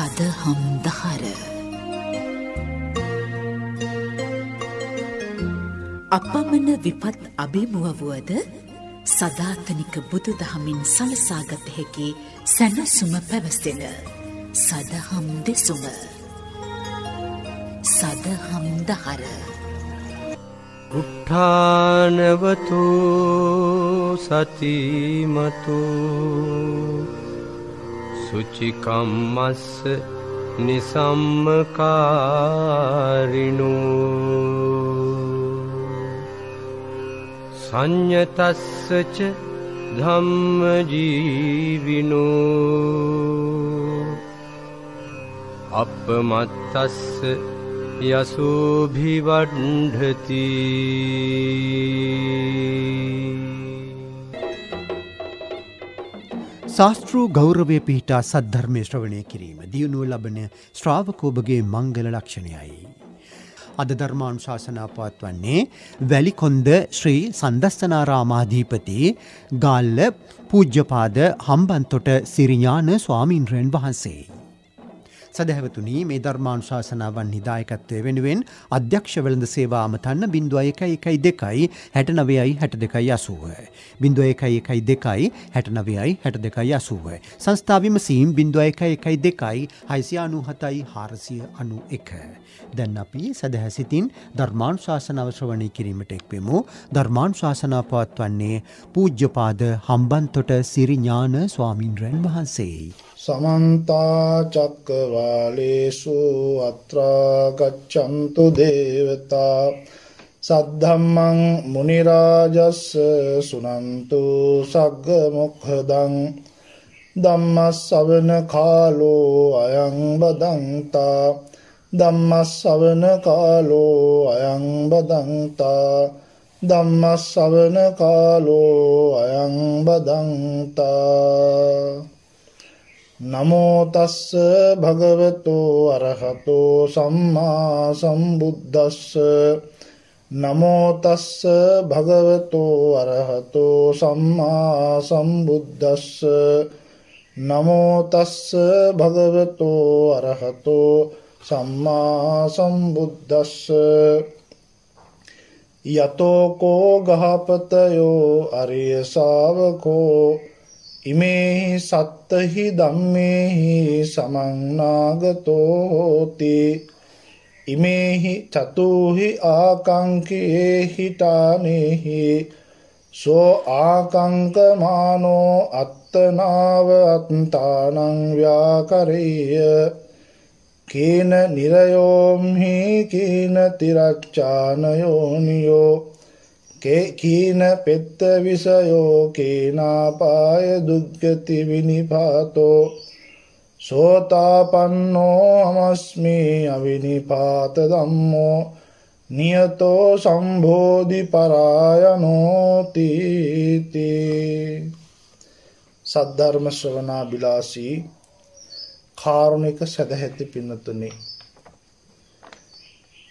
සදහම් දහර අපමණ විපත් අභිමුවවුවද සදාතනික බුදු දහමින් සලසාගත හැකි සැනසුම පැවසෙන සදහම් දෙසුම සදහම් දහර උත්ථානවතු සතිමතු සුචිකම්මස්ස නිසම්මකාරිනෝ සංයතස්සච ධම්මජීවිනෝ අපමත්තස්ස යසෝභිවණ්ඩති. ශාස්ත්‍ර ගෞරවය පිහිටා සද්ධර්මය ශ්‍රවණය කිරීම දියුණුව ලබන ශ්‍රාවක ඔබගේ මංගල ලක්ෂණයයි. අද ධර්මානුශාසනා පවත්වන්නේ වැලිකොන්ද ශ්‍රී සන්දස්සනාරාමාධිපති ගාල්ල පූජ්‍යපාද හම්බන්තොට සිරිඥාන ස්වාමීන්ද්‍රයන් වහන්සේ. සදහැවතුනි, මේ ධර්මානුශාසනාවන් හිදායකත්වය වෙනුවෙන් අධ්‍යක්ෂ වෙළඳ සේවා අමතන්න 0112 69 62 80 0112 69 62 80 සංස්ථා විමසීම් 0112 697 491. දැන් අපි සදහැසිතින් ධර්මානුශාසනාව ශ්‍රවණය කිරීමට එක්වෙමු. ධර්මානුශාසනා පවත්වන්නේ පූජ්‍යපාද හම්බන්තොට සිරිඥාන ස්වාමීන්ද්‍රයන් වහන්සේ. समन्ता चक्रवालेषु अत्रा गच्छन्तु देवता सद्धम्मं मुनिराजस् सुनन्तु सग्ग मुखदं धम्मස්සවන කාලෝ අයං බදන්තා ධම්මස්සවන කාලෝ අයං බදන්තා ධම්මස්සවන කාලෝ අයං බදන්තා. නමෝ තස්ස භගවතෝ අරහතෝ සම්මා සම්බුද්දස්ස නමෝ තස්ස භගවතෝ අරහතෝ සම්මා සම්බුද්දස්ස නමෝ තස්ස භගවතෝ අරහතෝ සම්මා සම්බුද්දස්ස. යතෝ කෝ ගහපතයෝ අරිය ශාවකෝ ඉමේහි සත්තහි ධම්මේහි සමන්නාගතෝ හෝති ඉමේහි චතුහි ආකංකේහි තානේහි සෝ ආකංකමානෝ අත්තනාව අත්තානං ව්‍යාකරේය කේන නිරයෝම්හි කේන තිරච්ඡානයෝනියෝ කීන පෙත්ත විසයෝ කේනාපාය දුක්ගති විනිපාතෝ සෝතාපන්නෝ අමස්මි අවිනිපාත ධම්මෝ නියතෝ සම්බෝධි පරායනෝ තීති. සද්ධර්ම ශ්‍රවණාබිලාසී කාරුණික සදැහැති පින්නතුනි,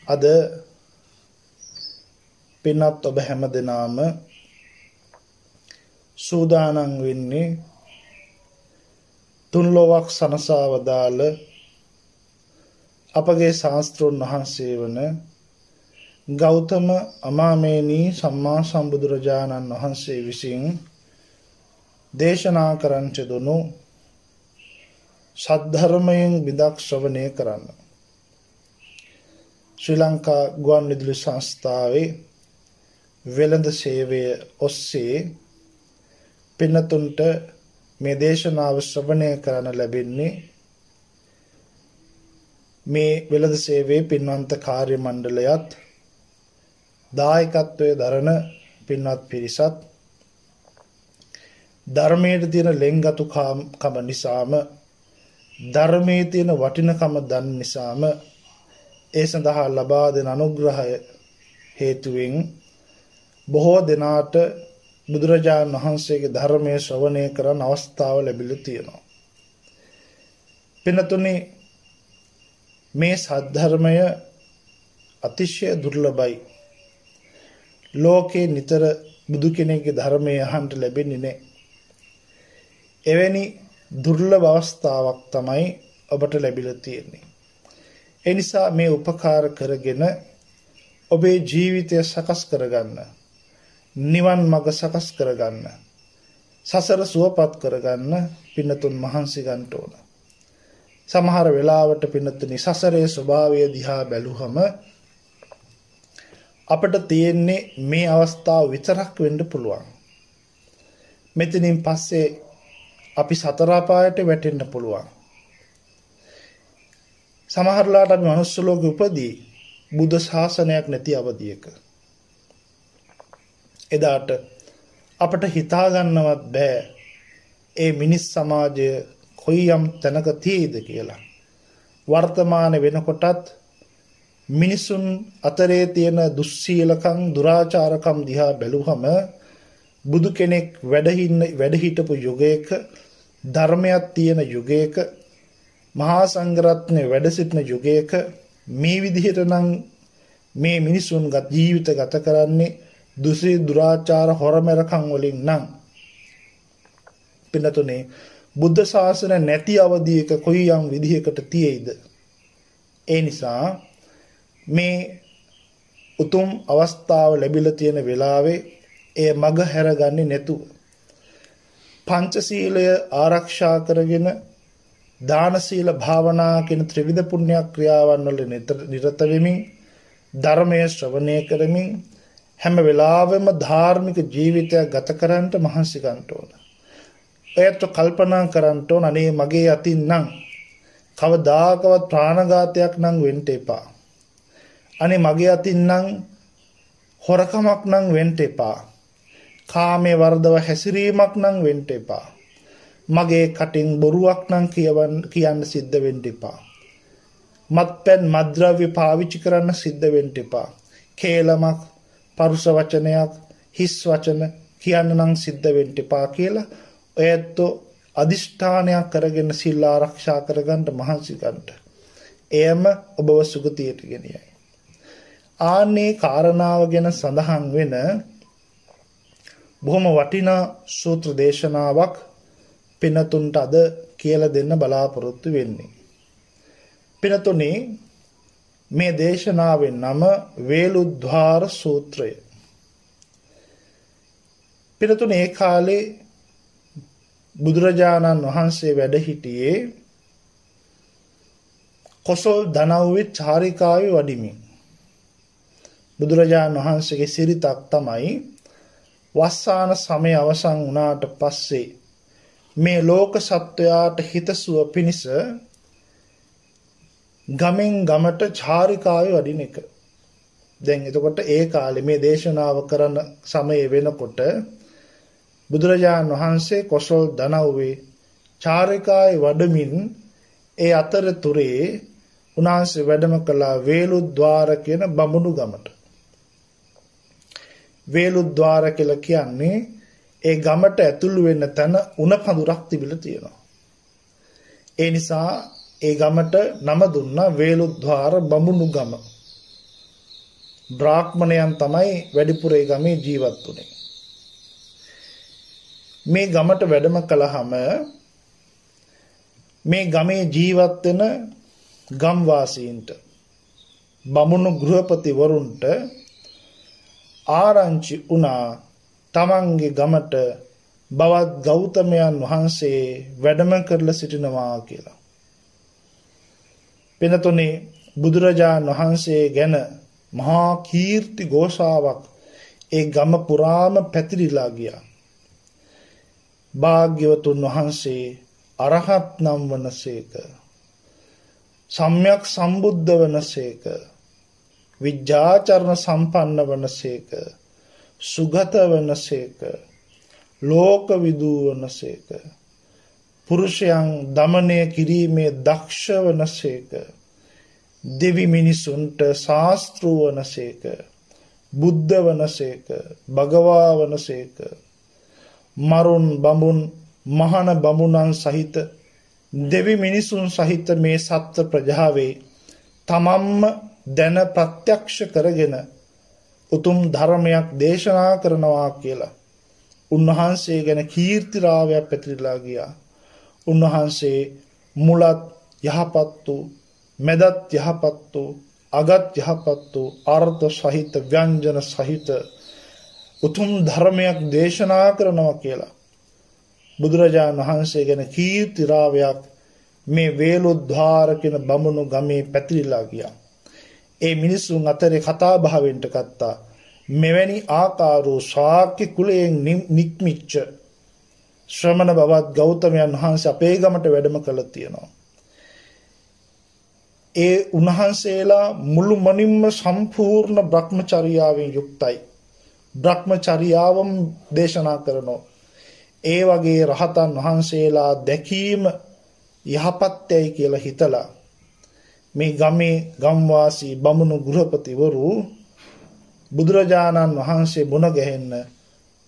අද පින්නත් ඔබ හැම දෙනාම සූදානම් වෙන්නේ තුන් ලෝවක් සනසාවදාල අපගේ ශාස්ත්‍රඥ වහන්සේ වන ගෞතම අමාමේනී සම්මා සම්බුදුරජාණන් වහන්සේ විසින් දේශනා කරන්ට දුණු සද්ධර්මයෙන් බිදක් ශ්‍රවණය කරන්න. ශ්‍රී ලංකා ගුවන්විදුලි සංස්ථාවේ වෙළඳ සේවය ඔස්සේ පින්නතුන්ට මේ දේශනාව ශ්‍රවණය කරන්න ලැබෙන්නේ මේ වෙළඳ සේවයේ පින්වන්ත කාර්ය මණ්ඩලයත් දායකත්වයේ දරන පින්වත් පිරිසත් ධර්මයේ තියෙන ලෙන්ගතුකම නිසාම ධර්මයේ තියෙන වටිනකම දන් නිසාම ඒ සඳහා ලබා දෙන අනුග්‍රහය හේතුවෙන් බොහෝ දෙනාට බුදුරජාණන් වහන්සේගේ ධර්මයේ ශ්‍රවණය කරන අවස්ථාව ලැබිලා තියෙනවා. පින්නතුනි, මේ සද්ධර්මය අතිශය දුර්ලභයි. ලෝකේ නිතර බුදු කෙනෙක්ගේ ධර්මයේ අහන්න ලැබෙන්නේ නැහැ. එවැනි දුර්ලභ අවස්ථාවක් තමයි ඔබට ලැබිලා තියෙන්නේ. ඒ නිසා මේ උපකාර කරගෙන ඔබේ ජීවිතය සකස් කරගන්න, නිවන් මඟ සකස් කරගන්න, සසර සුවපත් කරගන්න පින්නතුන් මහන්සි ගන්න ඕන. සමහර වෙලාවට පින්නතුනි සසරේ ස්වභාවය දිහා බැලුවම අපිට තියෙන්නේ මේ අවස්ථාව විතරක් වෙන්න පුළුවන්. මෙතනින් පස්සේ අපි සතර අපායට වැටෙන්න පුළුවන්. සමහරලාට අපි මනුස්ස ලෝකෙ උපදී බුද්ධ ශාසනයක් නැති අවධියක. එදාට අපට හිතා ගන්නවත් බෑ ඒ මිනිස් සමාජය කොයියම් තැනක තියෙයිද කියලා. වර්තමාන වෙනකොටත් මිනිසුන් අතරේ තියෙන දුස්සීලකම් දුරාචාරකම් දිහා බැලුවම බුදු කෙනෙක් වැඩ හිටපු යුගයක, ධර්මයක් තියෙන යුගයක, මහා සංඝරත්නය වැඩ සිටින යුගයක මේ විදිහට නම් මේ මිනිසුන් ජීවිත ගත කරන්නේ දුසී දුරාචාර හොරමරකම් වලින් නම් පින්නතුනේ බුද්ධ ශාසන නැති අවධියක කොයියම් විදිහකට තියෙයිද? ඒ නිසා මේ උතුම් අවස්ථාව ලැබිලා තියෙන වෙලාවේ ඒ මග හැරගන්නේ නැතුව පංචශීලය ආරක්ෂා කරගෙන දාන සීල භාවනා කියන ත්‍රිවිධ පුණ්‍ය ක්‍රියාවන් වල නිරත වෙමින් ධර්මයේ ශ්‍රවණය කරමින් හැම වෙලාවෙම ධාර්මික ජීවිතයක් ගත කරන්නට මහන්සි ගන්න ඕන. ඒත් කල්පනා කරන්න ඕන අනේ මගේ අතින් නම් කවදාකවත් ප්‍රාණඝාතයක් නම් වෙන්න එපා. අනේ මගේ අතින් නම් හොරකමක් නම් වෙන්න එපා. කාමයේ වර්ධව හැසිරීමක් නම් වෙන්න එපා. මගේ කටින් බොරුවක් නම් කියන්න සිද්ධ වෙන්න එපා. මත්පැන් මත්ද්‍රව්‍ය පාවිච්චි කරන්න සිද්ධ වෙන්න එපා. කේලමක්, පරුෂ වචනයක්, හිස් වචන කියන්න නම් සිද්ධ වෙන්න එපා කියලා ඔයත් අදිෂ්ඨානයක් කරගෙන සීල ආරක්ෂා කරගන්න මහන්සි ගන්නට. එයම ඔබව සුගතියට ගෙනියයි. ආන්නේ කාරණාව ගැන සඳහන් වෙන බොහොම වටිනා සූත්‍ර දේශනාවක් පිනතුන්ට අද කියලා දෙන්න බලාපොරොත්තු වෙන්නේ. පිනතුනේ මේ දේශනාවේ නම වේලුද්වාර සූත්‍රය. පිනතුනේ ඒ කාලේ බුදුරජාණන් වහන්සේ වැඩ සිටියේ කොසල් දනව්වේ චාරිකාවේ වඩිමින්. බුදුරජාණන් වහන්සේගේ සිරිතක් තමයි වස්සාන සමය අවසන් වුණාට පස්සේ මේ ලෝක සත්වයාට හිතසුව පිණිස ගමෙන් ගමට චාරිකාවේ වඩින එක. දැන් එතකොට ඒ කාලේ මේ දේශනාව කරන සමය වෙනකොට බුදුරජාණන් වහන්සේ කොසල් දනව්වේ චාරිකාවේ වඩමින් ඒ අතරතුරේ උන්වහන්සේ වැඩම කළා වේලුද්වාර කියන බමුණු ගමට. වේලුද්වාර කියලා කියන්නේ ඒ ගමට ඇතුළු වෙන්න තැන උණ පඳුරක් තිබිලා තියෙනවා. ඒ නිසා ඒ ගමට නම දුන්නා වේලුද්වාර බමුණු ගම. බ්‍රාහ්මණයන් තමයි වැඩිපුර ඒ ගමේ ජීවත් වුනේ. මේ ගමට වැඩම කළාම මේ ගමේ ජීවත් වෙන ගම්වාසීන්ට බමුණු ගෘහපතිවරුන්ට ආරංචි වුණා තමන්ගේ ගමට බවත් ගෞතමයන් වහන්සේ වැඩම කරලා සිටිනවා කියලා. පිනතුනේ බුදුරජාණන් වහන්සේ ගැන මහා කීර්ති ഘോഷාවක් ඒ ගම පුරාම පැතිරිලා ගියා. භාග්‍යවතුන් වහන්සේ අරහත් නම් වනසේක, සම්්‍යක් සම්බුද්ධ වනසේක, විජ්ජාචරණ සම්පන්න වනසේක, සුගත වනසේක, ලෝකවිදූ වනසේක, පුරුෂයන් දමනය කිරීමේ දක්ෂ වනසේක, දෙවි මිනිසුන්ට ශාස්ත්‍රූ වනසේක, බුද්ධ වනසේක, භගවා වනසේක, මරුන් බඹුන් මහන බමුණන් සහිත දෙවි මිනිසුන් සහිත මේ සත්ත්ව ප්‍රජාවේ තමම්ම දැන ප්‍රත්‍යක්ෂ කරගෙන උතුම් ධර්මයක් දේශනා කරනවා කියලා උන්වහන්සේ ගැන කීර්තිරාවයක් පැතිරලා ගියා. උන්වහන්සේ මුලත් යහපත් වූ මෙදත් යහපත් වූ අගත් යහපත් වූ අර්ථ සහිත ව්‍යංජන සහිත උතුම් ධර්මයක් දේශනා කරනවා කියලා බුදුරජාණන් වහන්සේ ගැන කීර්තිරාවයක් මේ වේලුද්වාර කියන බමුණු ගමේ පැතිරිලා ගියා. ඒ මිනිසුන් අතරේ කතා බහවෙන්ට ගත්තා. මෙවැනි ආකාරෝ ශාක්‍ය කුලයෙන් නික්මිච්ච ශ්‍රමණ බවත් ගෞතමයන් වහන්සේ අපේ ගමට වැඩම කළ තියෙනවා. ඒ උන්වහන්සේලා මුළු මනින්ම සම්පූර්ණ බ්‍රහ්මචර්යාවෙන් යුක්තයි. බ්‍රහ්මචර්යාවම දේශනා කරනවා. ඒ වගේ රහතන් වහන්සේලා දැකීම යහපත්යයි කියලා හිතලා මේ ගමේ ගම්වාසී බමුණු ගෘහපතිවරු බුදුරජාණන් වහන්සේ මුණ ගැහෙන්න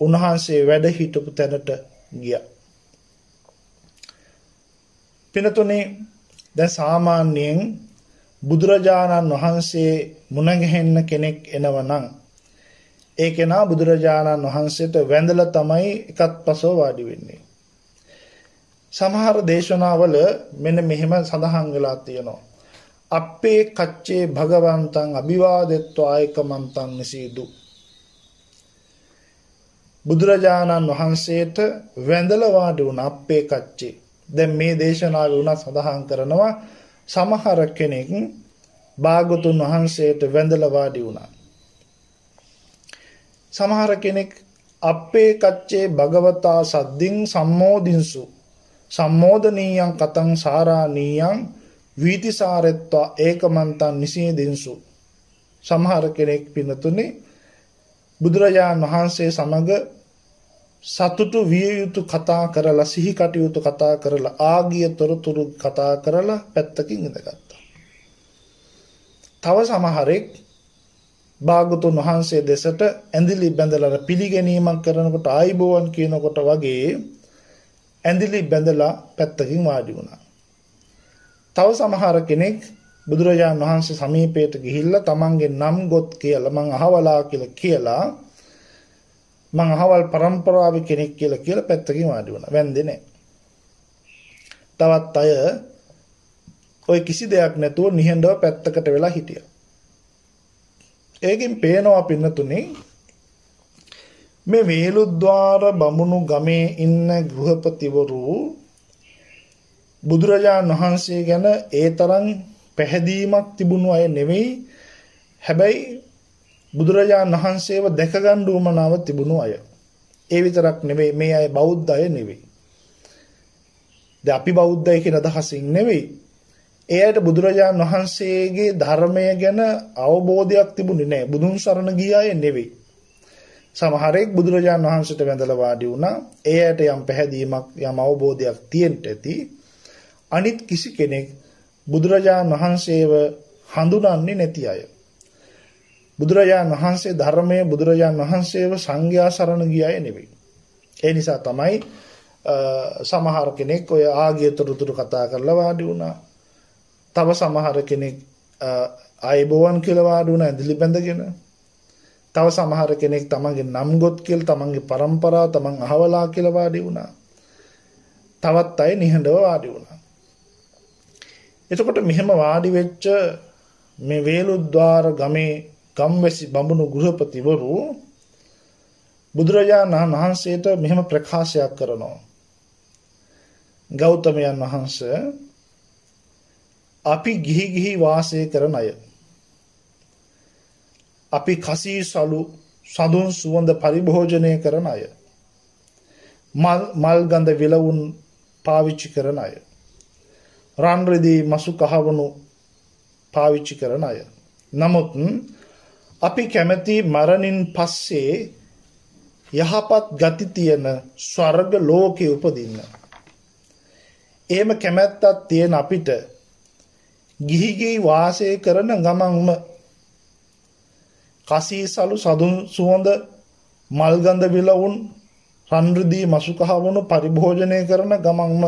උන්වහන්සේ වැඩ හිටපු තැනට ගියා. පිනතුනේ දැන් සාමාන්‍යයෙන් බුදුරජාණන් වහන්සේ මුණ ගැහෙන්න කෙනෙක් එනවනම් ඒ කෙනා බුදුරජාණන් වහන්සේට වැඳලා තමයි එකත් පසව වාඩි වෙන්නේ. සමහර දේශනාවල මෙන්න මෙහෙම සඳහන් වෙලා තියෙනවා. අපේ කච්චේ භගවන්තං අභිවාදෙත්වා ඒකමන්තං නිසීදු. බුදුරජාණන් වහන්සේට වැඳලා වාඩි වුණ අපේ කච්චේ. දැන් මේ දේශනාවේ උනා සඳහන් කරනවා සමහර කෙනෙක් භාගතුන් වහන්සේට වැඳලා වාඩි වුණා. සමහර කෙනෙක් අපේ කච්චේ භගවතා සද්දින් සම්මෝදින්සු සම්මෝදනීයං කතං සාරානීයං වීතිසාරෙත්වා ඒකමන්තං නිසීදින්සු. සමහර කෙනෙක් පිනතුනේ බුදුරජාණන් වහන්සේ සමග සතුටු විය යුතු කතා කරලා සිහි කටයුතු කතා කරලා ආගිය තොරතුරු කතා කරලා පැත්තකින් ඉඳගත්තා. තව සමහරෙක් භාගතුන් වහන්සේ දෙසට ඇඳිලි බැඳලා පිළිගැනීමක් කරනකොට ආයිබෝවන් කියනකොට වගේ ඇඳිලි බැඳලා පැත්තකින් වාඩි වුණා. තව සමහර කෙනෙක් බුදුරජාණන් වහන්සේ සමීපයට ගිහිල්ලා තමන්ගේ නම් ගොත් කියලා මං අහවලා කියලා මං අහවල් පරම්පරාවේ කෙනෙක් කියලා පැත්තකින් වාඩි වුණා. වැන්දේ නැහැ. තවත් අය ඔය කිසි දෙයක් නැතුව නිහඬව පැත්තකට වෙලා හිටියා. ඒකෙන් පේනවා පින්නතුනේ මේ වේලුද්වාර බමුණු ගමේ ඉන්න ගෘහපතිවරු බුදුරජාණන් වහන්සේ ගැන ඒ තරම් පැහැදීමක් තිබුණු අය නෙවෙයි. හැබැයි බුදුරජාණන් වහන්සේව දැක ගන්න උවමනාව තිබුණු අය. ඒ විතරක් නෙවෙයි මේ අය බෞද්ධ අය නෙවෙයි. දැන් අපි බෞද්ධයි කියන අදහසින් නෙවෙයි. ඒ අයට බුදුරජාණන් වහන්සේගේ ධර්මය ගැන අවබෝධයක් තිබුණේ නැහැ. බුදුන් සරණ ගිය අය නෙවෙයි. සමහරෙක් බුදුරජාණන් වහන්සේට වැඳලා වාඩි වුණා. ඒ අයට යම් පැහැදීමක් යම් අවබෝධයක් තියෙන්න ඇති. අනිත් කිසි කෙනෙක් බුදුරජාණන් වහන්සේව හඳුනන්නේ නැති අය. බුදුරජාණන් වහන්සේ ධර්මයේ බුදුරජාණන් වහන්සේව සංඝයා සරණ ගිය අය නෙවෙයි. ඒ නිසා තමයි සමහර කෙනෙක් ඔය ආගිය තොරතුරු කතා කරලා වාඩි වුණා. තව සමහර කෙනෙක් ආයිබෝවන් කියලා වාඩි වුණා ඇඳිලි බැඳගෙන. තව සමහර කෙනෙක් තමන්ගේ නම් ගොත් කියලා තමන්ගේ પરම්පරාව තමන් අහවලා කියලා වාඩි වුණා. තවත් අය නිහඬව වාඩි වුණා. එතකොට මෙහෙම වාඩි වෙච්ච මේ වේලුද්වාර ගමේ ගම්වැසි බඹුණු ගෘහපතිවරු බුදුරජාණන් වහන්සේට මෙහෙම ප්‍රකාශයක් කරනවා. ගෞතමයන් වහන්සේ අපි ගිහි වාසය කරන අය. අපි කසී සලු සඳුන් සුවඳ පරිභෝජනය කරන අය. මල් ගඳ විලවුන් පාවිච්චි කරන අය. රන් රිදී මසු කහවණු පාවිච්චි කරන අය. නමුත් අපි කැමති මරණින් පස්සේ යහපත් ගති තියෙන ස්වර්ග ලෝකේ උපදින්න. එහෙම කැමැත්තක් තියෙන අපිට ගිහි වාසය කරන ගමන්ම කසී සලු සඳුන් සුවඳ මල් ගඳ විලවුන් රන් රිදී මසු කහවණු පරිභෝජනය කරන ගමන්ම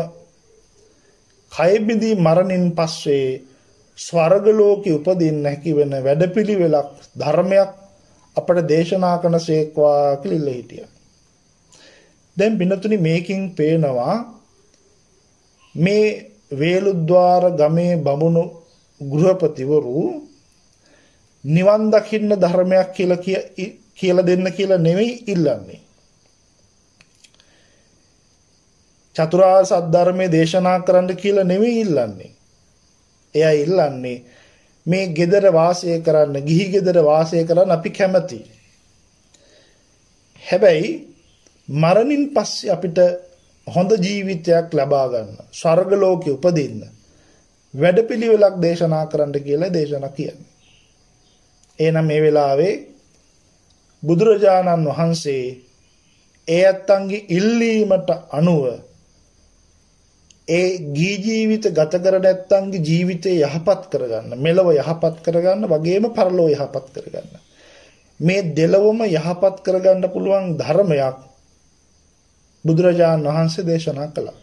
කය බිඳී මරණින් පස්සේ ස්වර්ග ලෝකේ උපදින්න හැකි වෙන වැඩපිළිවෙලක් ධර්මයක් අපට දේශනා කරන සේක්වා කියලා හිටියා. දැන් බිනතුනි මේකින් පේනවා මේ වේලුද්වාර ගමේ බමුණු ගෘහපතිවරු නිවන් දකින්න ධර්මයක් කියලා දෙන්න කියලා නෙවෙයි ඉල්ලන්නේ. චතුරාර්ය සත්‍ය ධර්මයේ දේශනා කරන්න කියලා නෙවෙයි ඉල්ලන්නේ. එයා ඉල්ලන්නේ මේ ගෙදර වාසය කරන්න, ගිහි ගෙදර වාසය කරන්න අපි කැමති. හැබැයි මරණින් පස්සේ අපිට හොඳ ජීවිතයක් ලබා ගන්න, ස්වර්ග ලෝකෙ උපදින්න වැඩපිළිවෙලක් දේශනා කරන්න කියලා දේශනා කියන්නේ. එහෙනම් මේ වෙලාවේ බුදුරජාණන් වහන්සේ ඒ අත්තන්ගේ ඉල්ලීමට අනුව ඒ ගී ජීවිත ගත කර නැත්තන්ගේ ජීවිතේ යහපත් කරගන්න, මෙලව යහපත් කරගන්න, වගේම පරලොව යහපත් කරගන්න. මේ දෙලොවම යහපත් කරගන්න පුළුවන් ධර්මයක් බුදුරජාණන් වහන්සේ දේශනා කළා.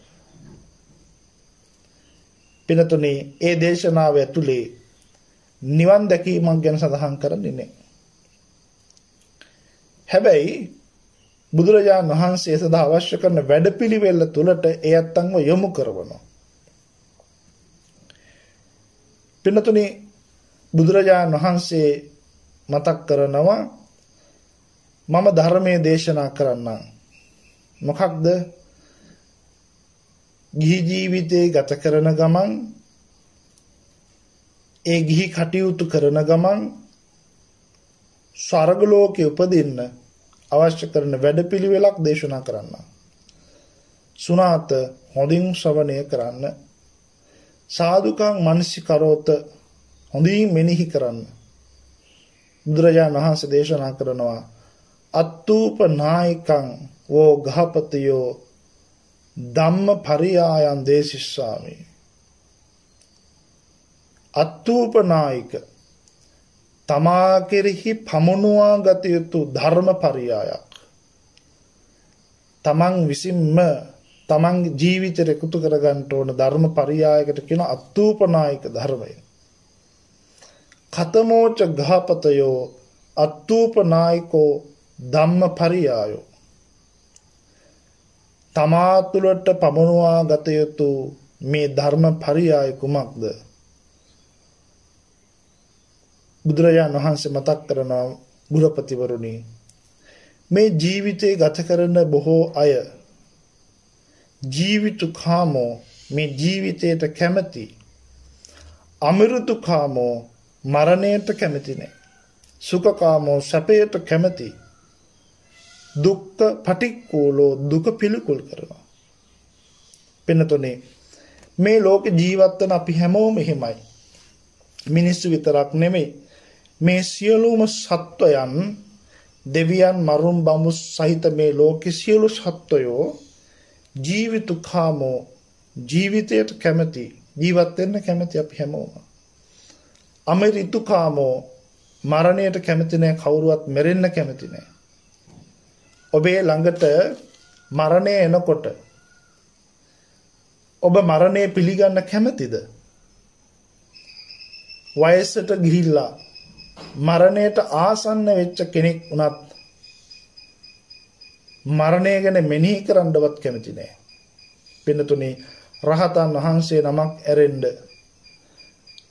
පිනතුනේ ඒ දේශනාව ඇතුලේ නිවන් දැකීමක් ගැන සඳහන් කරන්නේ නැහැ. හැබැයි බුදුරජාණන් වහන්සේ සදා අවශ්‍ය කරන වැඩපිළිවෙල තුලට ඒ අත්තන්ව යොමු කරනවා. පින්නතුනි බුදුරජාණන් වහන්සේ මතක් කරනවා මම ධර්මයේ දේශනා කරන්නම්. මොකක්ද? ගිහි ජීවිතේ ගත කරන ගමන්, ඒ ගිහි කටයුතු කරන ගමන් ස්වර්ග ලෝකේ උපදින්න අවශ්‍ය කරන වැඩපිළිවෙලක් දේශනා කරන්න. සුණාත හොඳින් ශ්‍රවණය කරන්න. සාදුකං මනසිකරෝත හොඳින් මෙනෙහි කරන්න. බුදුරජාණන් වහන්සේ දේශනා කරනවා අත්තූප නායකං වෝ ගහපතියෝ ධම්ම පරියායන් දේශිස්සාමි. අත්තූප නායක තමා කෙරෙහි පමුණුවා ගත යුතු ධර්ම පරියායක්. තමන් විසින්ම තමන්ගේ ජීවිතයට එකතු කරගන්න ඕන ධර්ම පරියායකට කියන අත්තූපනායක ධර්මය. කතමෝච ගහපතයෝ අත්තූපනායකෝ ධම්ම පරියායෝ. තමා තුළට පමුණුවා ගත යුතු මේ ධර්ම පරියාය කුමක්ද? බුදුරජාණන් වහන්සේ මතක් කරනවා ගෘහපතිවරුනි, මේ ජීවිතේ ගත කරන බොහෝ අය ජීවිතුකාමෝ මේ ජීවිතයට කැමති, අමෘතුකාමෝ මරණයට කැමති නැහැ, සුඛකාමෝ සැපයට කැමති, දුක්ඛ පටික්කුලෝ දුක පිළිකුල් කරනවා. පින්නතොනේ මේ ලෝක ජීවත් වෙන අපි හැමෝම එහෙමයි. මිනිස්සු විතරක් නෙමෙයි, මේ සියලුම සත්වයන්, දෙවියන්, මරුන් බඹු සහිත මේ ලෝකේ සියලු සත්වයෝ ජීවිතුකාමෝ ජීවිතයට කැමති, ජීවත් වෙන්න කැමති අපි හැමෝම. අමරිතුකාමෝ මරණයට කැමති නැහැ, කවුරුවත් මැරෙන්න කැමති නැහැ. ඔබේ ළඟට මරණය එනකොට ඔබ මරණය පිළිගන්න කැමතිද? වයසට ගිහිල්ලා මරණයට ආසන්න වෙච්ච කෙනෙක් උනත් මරණය ගැන මෙනෙහි කරන්නවත් කැමති නෑ. පින්නතුනේ රහතන් වහන්සේ නමක් ඇරෙන්න,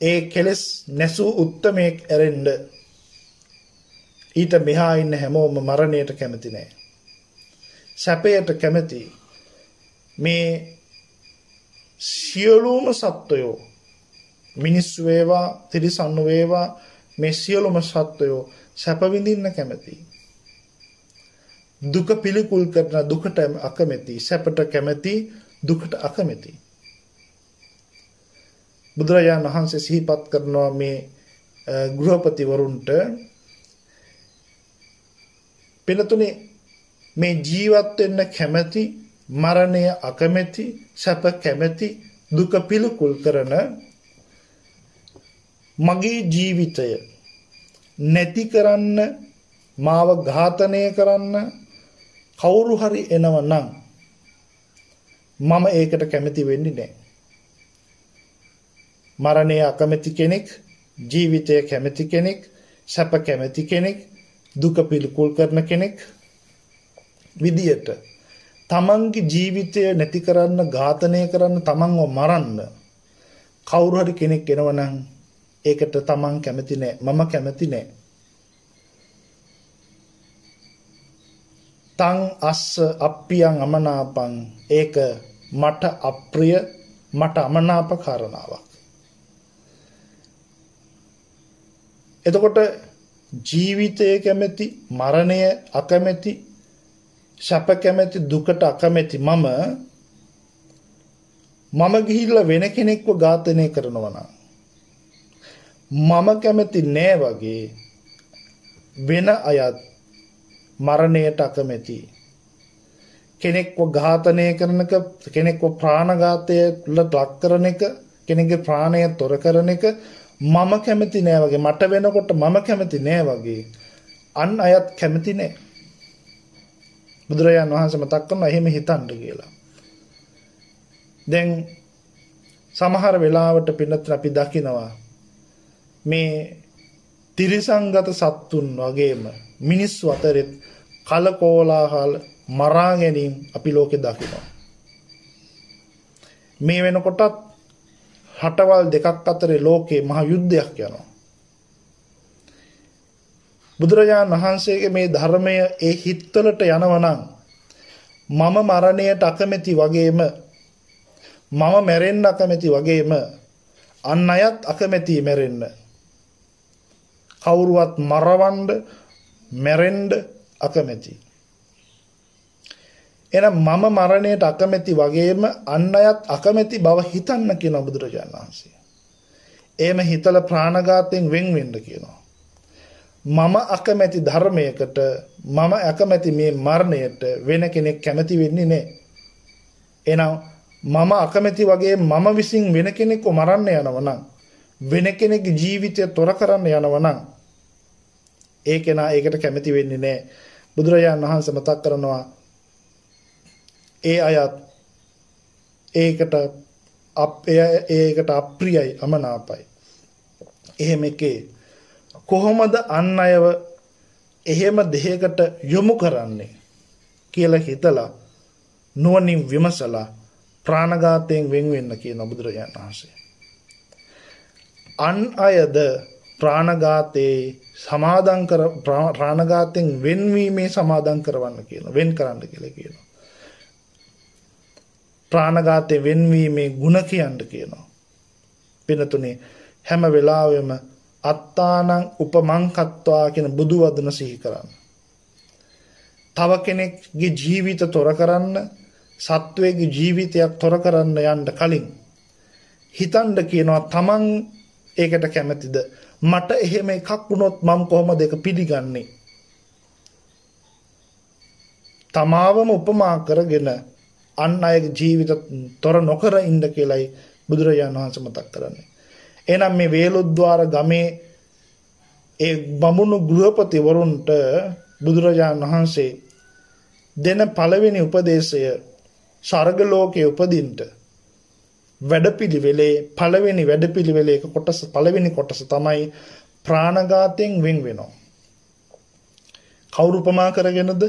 ඒ කෙලෙස් නැසූ උත්තමයෙක් ඇරෙන්න ඊට මෙහා ඉන්න හැමෝම මරණයට කැමති නෑ. සැපයට කැමති. මේ සියලුම සත්වයෝ, මිනිස්සු වේවා තිරිසන්නු වේවා, මේ සියලුම සත්වයෝ සැප විඳින්න කැමති. දුක පිළිකුල් කරන දුකට අකමැති, සැපට කැමති, දුකට අකමැති. බුදුරජාණන් වහන්සේ සිහිපත් කරනවා මේ ගෘහපතිවරුන්ට, පිනතුනේ මේ ජීවත් වෙන්න කැමති, මරණය අකමැති, සැප කැමති, දුක පිළිකුල් කරන මගේ ජීවිතය නැති කරන්න, මාව ඝාතනය කරන්න කවුරු හරි එනවා නම් මම ඒකට කැමති වෙන්නේ නැහැ. මරණය අකමැති කෙනෙක්, ජීවිතය කැමති කෙනෙක්, සැප කැමති කෙනෙක්, දුක පිළිකුල් කරන කෙනෙක් විදියට තමන්ගේ ජීවිතය නැති කරන්න, ඝාතනය කරන්න, තමන්ව මරන්න කවුරු හරි කෙනෙක් එනවා නම් ඒකට තමන් කැමති නෑ, මම කැමති නෑ. තං අස්ස අප්පියං අමනාපං, ඒක මට අප්‍රිය, මට අමනාප කාරණාවක්. එතකොට ජීවිතය කැමැති, මරණය අකමැති, සැප කැමැති, දුකට අකමැති මම ගිහිල්ලා වෙන කෙනෙක්ව ඝාතනය කරනවා නම් මම කැමැති නෑ වගේ වෙන අයත් මරණයට අකමැති. කෙනෙක්ව ඝාතනය කරනක, කෙනෙක්ව ප්‍රාණඝාතයට ලක් කරන එක, කෙනෙක්ගේ ප්‍රාණය තොර කරන එක මම කැමති නෑ වගේ, මට වෙනකොට මම කැමති නෑ වගේ අන් අයත් කැමති නෑ. බුදුරජාණන් වහන්සේ මතක් කරනවා එහෙම හිතන්න කියලා. දැන් සමහර වෙලාවට පින්නත් අපි දකිනවා මේ තිරිසංගත සත්තුන් වගේම මිනිස්සු අතරෙත් කලකෝලාහල, මරා ගැනීම අපි ලෝකෙ දකිනවා. මේ වෙනකොටත් රටවල් දෙකක් අතරේ ලෝකේ මහ යුද්ධයක් යනවා. බුදුරජාණන් වහන්සේගේ මේ ධර්මය ඒ හිත්වලට යනවා නම් මම මරණයට අකමැති වගේම, මම මැරෙන්න අකමැති වගේම අන් අයත් අකමැති මැරෙන්න. කවුරුවත් මරවන්න, මැරෙන්න අකමැති. එහෙනම් මම මරණයට අකමැති වගේම අන් අයත් අකමැති බව හිතන්න කියන බුදුරජාණන් වහන්සේ. එහෙම හිතලා ප්‍රාණඝාතයෙන් වෙන් වෙන්න කියනවා. මම අකමැති ධර්මයකට, මම අකමැති මේ මරණයට වෙන කෙනෙක් කැමති වෙන්නේ නැහැ. එහෙනම් මම අකමැති වගේ මම විසින් වෙන කෙනෙක්ව මරන්න යනවා නම්, වෙන කෙනෙක්ගේ ජීවිතය තොර කරන්න යනවා නම් ඒ කෙනා ඒකට කැමති වෙන්නේ නැහැ. බුදුරජාණන් වහන්සේ මතක් කරනවා ඒ අයත් ඒකට අප්‍රියයි, අමනාපයි. එහෙම එකේ කොහොමද අන් අයව එහෙම දෙයකට යොමු කරන්නේ කියලා හිතලා නුවණින් විමසලා ප්‍රාණඝාතයෙන් වෙන් වෙන්න කියන බුදුරජාණන් වහන්සේ. අන් අයද ප්‍රාණඝාතේ සමාදන් කර, ප්‍රාණඝාතයෙන් වෙන්වීමේ සමාදන් කරවන්න කියනවා, වෙන් කරන්න කියලා කියනවා. ප්‍රාණඝාතයෙන් වෙන්වීමේ ಗುಣ කියන්න කියනවා. පිනතුනේ හැම වෙලාවෙම අත්තානං උපමංකත්වා කියන බුදු වදන සිහි කරන්න. තව කෙනෙක්ගේ ජීවිත තොර කරන්න, සත්වයේ ජීවිතයක් තොර කරන්න යන්න කලින් හිතන්න කියනවා තමන් ඒකට කැමතිද? මට එහෙම එකක් වුණොත් මම කොහොමද ඒක පිළිගන්නේ? තමාවම උපමා කරගෙන අන් අයගේ ජීවිත තොර නොකර ඉන්න කියලායි බුදුරජාණන් වහන්සේ මතක් කරන්නේ. එහෙනම් මේ වේලුද්වාර ගමේ ඒ බමුණු ගෘහපතිවරුන්ට බුදුරජාණන් වහන්සේ දෙන පළවෙනි උපදේශය ස්වර්ග ලෝකයේ උපදින්න වැඩපිළිවෙලේ පළවෙනි වැඩපිළිවෙලේ කොටස, පළවෙනි කොටස තමයි ප්‍රාණඝාතයෙන් වෙන් වෙනවා. කවුරු උපමා කරගෙනද?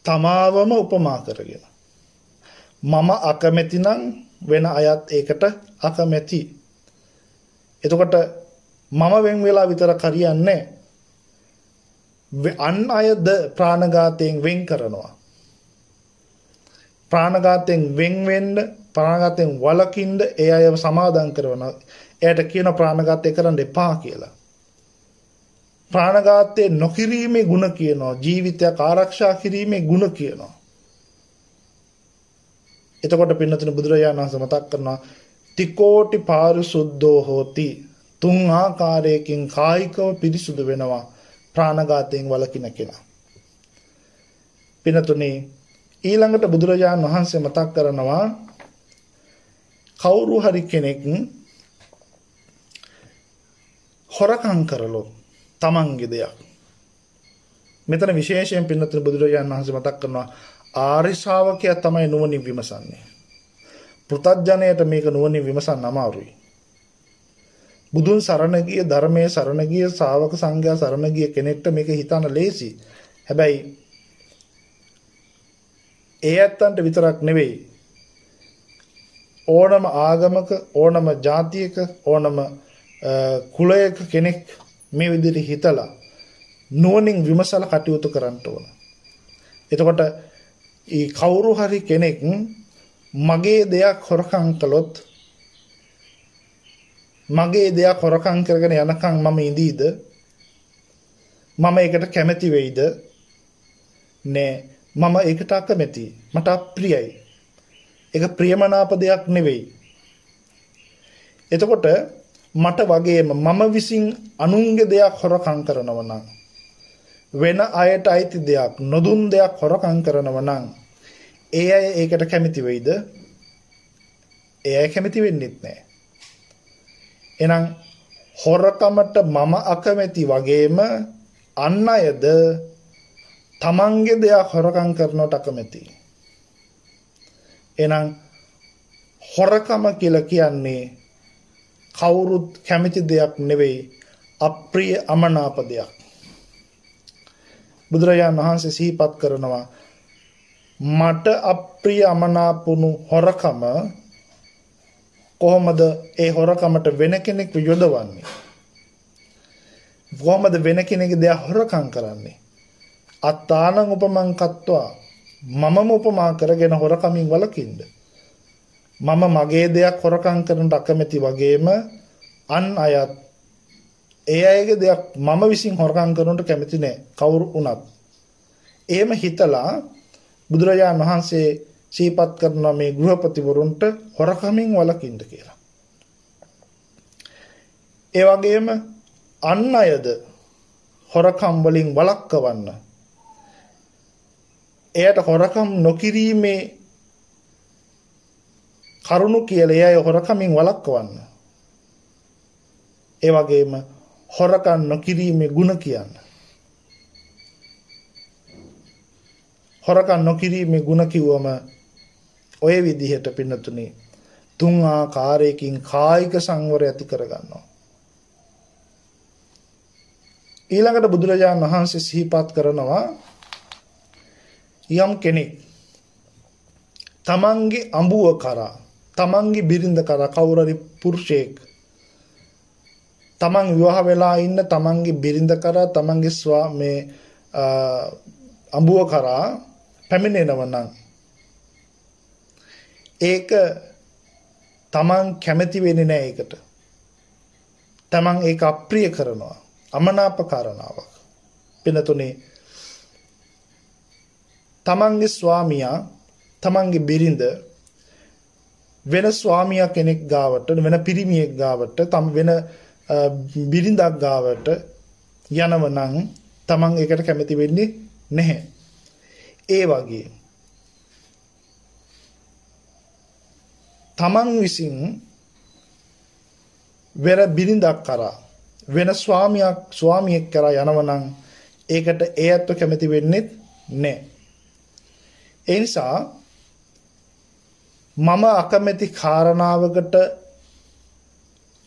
තමාවම උපමා කරගෙන. මම අකමැති නම් වෙන අයත් ඒකට අකමැති. එතකොට මම වෙන් වෙලා විතර හරියන්නේ අන් අයද ප්‍රාණඝාතයෙන් වෙන් කරනවා. ප්‍රාණඝාතයෙන් වෙන් වෙන්න, ප්‍රාණඝාතයෙන් වළකින්න ඒ අයව සමාදම් කරනවා. එයාට කියන ප්‍රාණඝාතය කරන්න එපා කියලා. ප්‍රාණඝාතය නොකිරීමේ ගුණ කියනවා, ජීවිතයක් ආරක්ෂා කිරීමේ ගුණ කියනවා. එතකොට පින්නතුනි බුදුරජාණන් වහන්සේ මතක් කරනවා තිකෝටි පාරිසුද්ධෝ හෝති, 3 ආකාරයකින් කායිකව පිරිසුදු වෙනවා ප්‍රාණඝාතයෙන් වළකින කෙනා. පින්නතුනි ඊළඟට බුදුරජාණන් වහන්සේ මතක් කරනවා කවුරු හරි කෙනෙක් හොරකම් කරලොත් තමන්ගේ දෙයක්. මෙතන විශේෂයෙන් පින්නතුනි බුදුරජාණන් වහන්සේ මතක් කරනවා ආර්ය ශ්‍රාවකයා තමයි නුවණින් විමසන්නේ. පෘථග්ජනයට මේක නුවණින් විමසන්න අමාරුයි. බුදුන් සරණ ගිය, ධර්මයේ සරණ ගිය, ශ්‍රාවක සංඝයා සරණ ගිය කෙනෙක්ට මේක හිතන්න ලේසි. හැබැයි ඒ ඇත්තන්ට විතරක් නෙවෙයි, ඕනම ආගමක ඕනම ජාතියක ඕනම කුලයක කෙනෙක් මේ විදිහට හිතලා නුවණින් විමසලා කටයුතු කරන්න ඕන. එතකොට ඊ කවුරු හරි කෙනෙක් මගේ දෙයක් හොරකම් කළොත් මගේ දෙයක් හොරකම් කරගෙන යනකම් මම ඉඳීද? මම ඒකට කැමති වෙයිද? නෑ, මම ඒකට අකමැතියි. මට අප්‍රියයි. ඒක ප්‍රියමනාප දෙයක් නෙවෙයි. එතකොට මට වගේම මම විසින් අනුන්ගේ දෙයක් හොරකම් කරනවා නම්, වෙන අයට අයිති දෙයක් නොදුන් දෙයක් හොරකම් කරනවා නම්, ඒ අය ඒකට කැමති වෙයිද? ඒ අය කැමති වෙන්නේ නැහැ. එහෙනම් හොරකමට මම අකමැති වගේම අන් අයද තමන්ගේ දෙයක් හොරකම් කරනවට අකමැති. එහෙනම් හොරකම කියලා කියන්නේ කවුරුත් කැමති දෙයක් නෙවෙයි, අප්‍රිය අමනාප දෙයක්. බුදුරජාණන් වහන්සේ සිහිපත් කරනවා මට අප්‍රිය අමනාපුණු හොරකම කොහොමද ඒ හොරකමට වෙන කෙනෙක් යොදවන්නේ? කොහොමද වෙන කෙනෙකුගේ දෙයක් හොරකම් කරන්නේ? අත්තානං උපමං කତ୍වා මමම උපමා කරගෙන හොරකමින් වළකින්න. මම මගේ දෙයක් හොරකම් කරනට අකමැති වගේම අන් අයත් ඒ අයගේ දෙයක් මම විසින් හොරකම් කරනට කැමති නැහැ, කවුරු වුණත්. එහෙම හිතලා බුදුරජාණන් වහන්සේ සිහිපත් කරන මේ ගෘහපතිවරුන්ට හොරකමින් වළකින්න කියලා. ඒ වගේම අන් අයද හොරකම් වලින් වළක්වන්න, එයට හොරකම් නොකිරීමේ කරුණු කියලා එය හොරකමින් වළක්වන්න. ඒ වගේම හොරකම් නොකිරීමේ ගුණ කියන්න. හොරකම් නොකිරීමේ ගුණ කිව්වම ඔය විදිහට පින්නතුනි තුන් ආකාරයකින් කායික සංවරය ඇති කරගන්නවා. ඊළඟට බුදුරජාණන් වහන්සේ සිහිපත් කරනවා යම් කෙනෙක් තමන්ගේ අඹුව කරා, තමන්ගේ බිරිඳ කරා, කවුරු හරි පුරුෂයෙක් තමන් විවාහ වෙලා ඉන්න තමන්ගේ බිරිඳ කරා, තමන්ගේ ස්වාමී අඹුව කරා පැමිණෙනව නම් ඒක තමන් කැමති වෙන්නේ නැහැ. ඒකට තමන් ඒක අප්‍රිය කරනවා, අමනාප කරනාවක්. පිනතුනේ තමන්ගේ ස්වාමියා, තමන්ගේ බිරිඳ වෙන ස්වාමියා කෙනෙක් ගාවට, වෙන පිරිමියෙක් ගාවට, තම වෙන බිරිඳක් ගාවට යනව නම් තමන් ඒකට කැමති වෙන්නේ නැහැ. ඒ වගේ තමන් විසින් වෙන බිරිඳක් කරා, වෙන ස්වාමියෙක් කරා යනව නම් ඒකට ඒ අත්ව කැමති වෙන්නේ නැහැ. ඒ නිසා මම අකමැති කාරණාවකට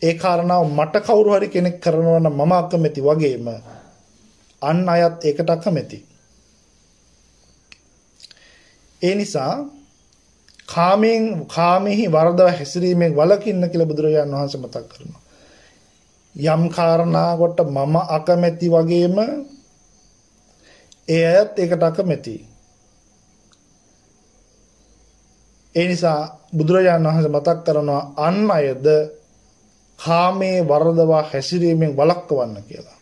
ඒ කාරණාව මට කවුරු හරි කෙනෙක් කරනවා නම් මම අකමැති වගේම අන් අයත් ඒකට අකමැති. ඒ නිසා කාමෙහි වරදව හැසිරීමෙන් වළකින්න කියලා බුදුරජාණන් වහන්සේ මතක් කරනවා. යම් කාරණාවකට මම අකමැති වගේම ඒ අයත් ඒකට අකමැති. ඒ නිසා බුදුරජාණන් වහන්සේ මතක් කරනවා අන් අයද කාමයේ වරදවා හැසිරීමෙන් වළක්වන්න කියලා.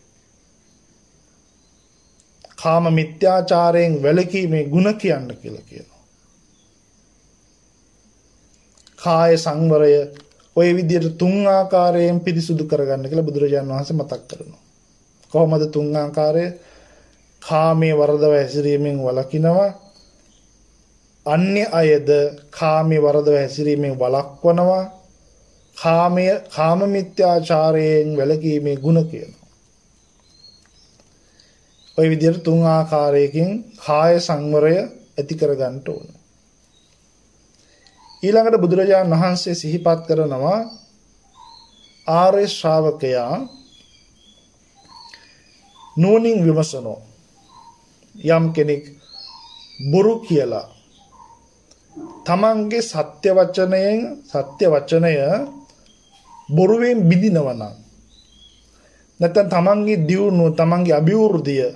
කාම මිත්‍යාචාරයෙන් වැළකීමේ ගුණ කියන්න කියලා කියනවා. කාය සංවරය ඔය විදිහට තුන් ආකාරයෙන් පිරිසුදු කරගන්න කියලා බුදුරජාණන් වහන්සේ මතක් කරනවා. කොහොමද තුන් ආකාරය? කාමයේ වරදව හැසිරීමෙන් වළකිනවා, අන්‍ය අයද කාමයේ වරදව හැසිරීමෙන් වළක්වනවා, කාම මිත්‍යාචාරයෙන් වැළකීමේ ගුණ කියනවා. ඔය විදිහට තුන් ආකාරයකින් කාය සංවරය ඇති කරගන්න ඕන. ඊළඟට බුදුරජාණන් වහන්සේ සිහිපත් කරනවා ආර්ය ශ්‍රාවකයා නුවණින් විමසනෝ. යම් කෙනෙක් බොරු කියලා තමන්ගේ සත්‍ය වචනය බොරුවෙන් බිඳිනවා නම් නැත්නම් තමන්ගේ දියුණුව තමන්ගේ අභිවෘද්ධිය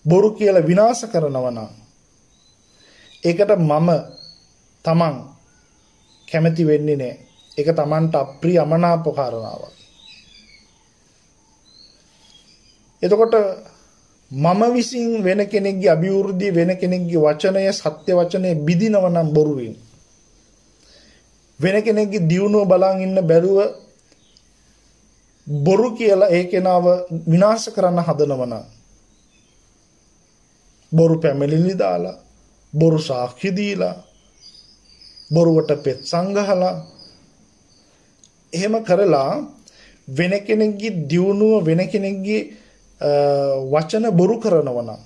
බොරු කියලා විනාශ කරනවා නම් ඒකට තමන් කැමති වෙන්නේ නැහැ. ඒක තමන්ට අප්‍රිය අමනාප කාරණාවක්. එතකොට මම විසින් වෙන කෙනෙක්ගේ අභිවෘද්ධිය වෙන කෙනෙක්ගේ වචනය සත්‍ය වචනය බිඳිනවා නම් බොරුවෙන් වෙන කෙනෙක්ගේ දියුණුව බලන් ඉන්න බැරුව බොරු කියලා ඒ කෙනාව විනාශ කරන්න හදනවා නම් බොරු පැමිණිලි දාලා බොරු සාක්ෂි දීලා බොරුවට පෙත් සංගහලා එහෙම කරලා වෙන කෙනෙක්ගේ දියුණුව වෙන කෙනෙක්ගේ වචන බොරු කරනවා නම්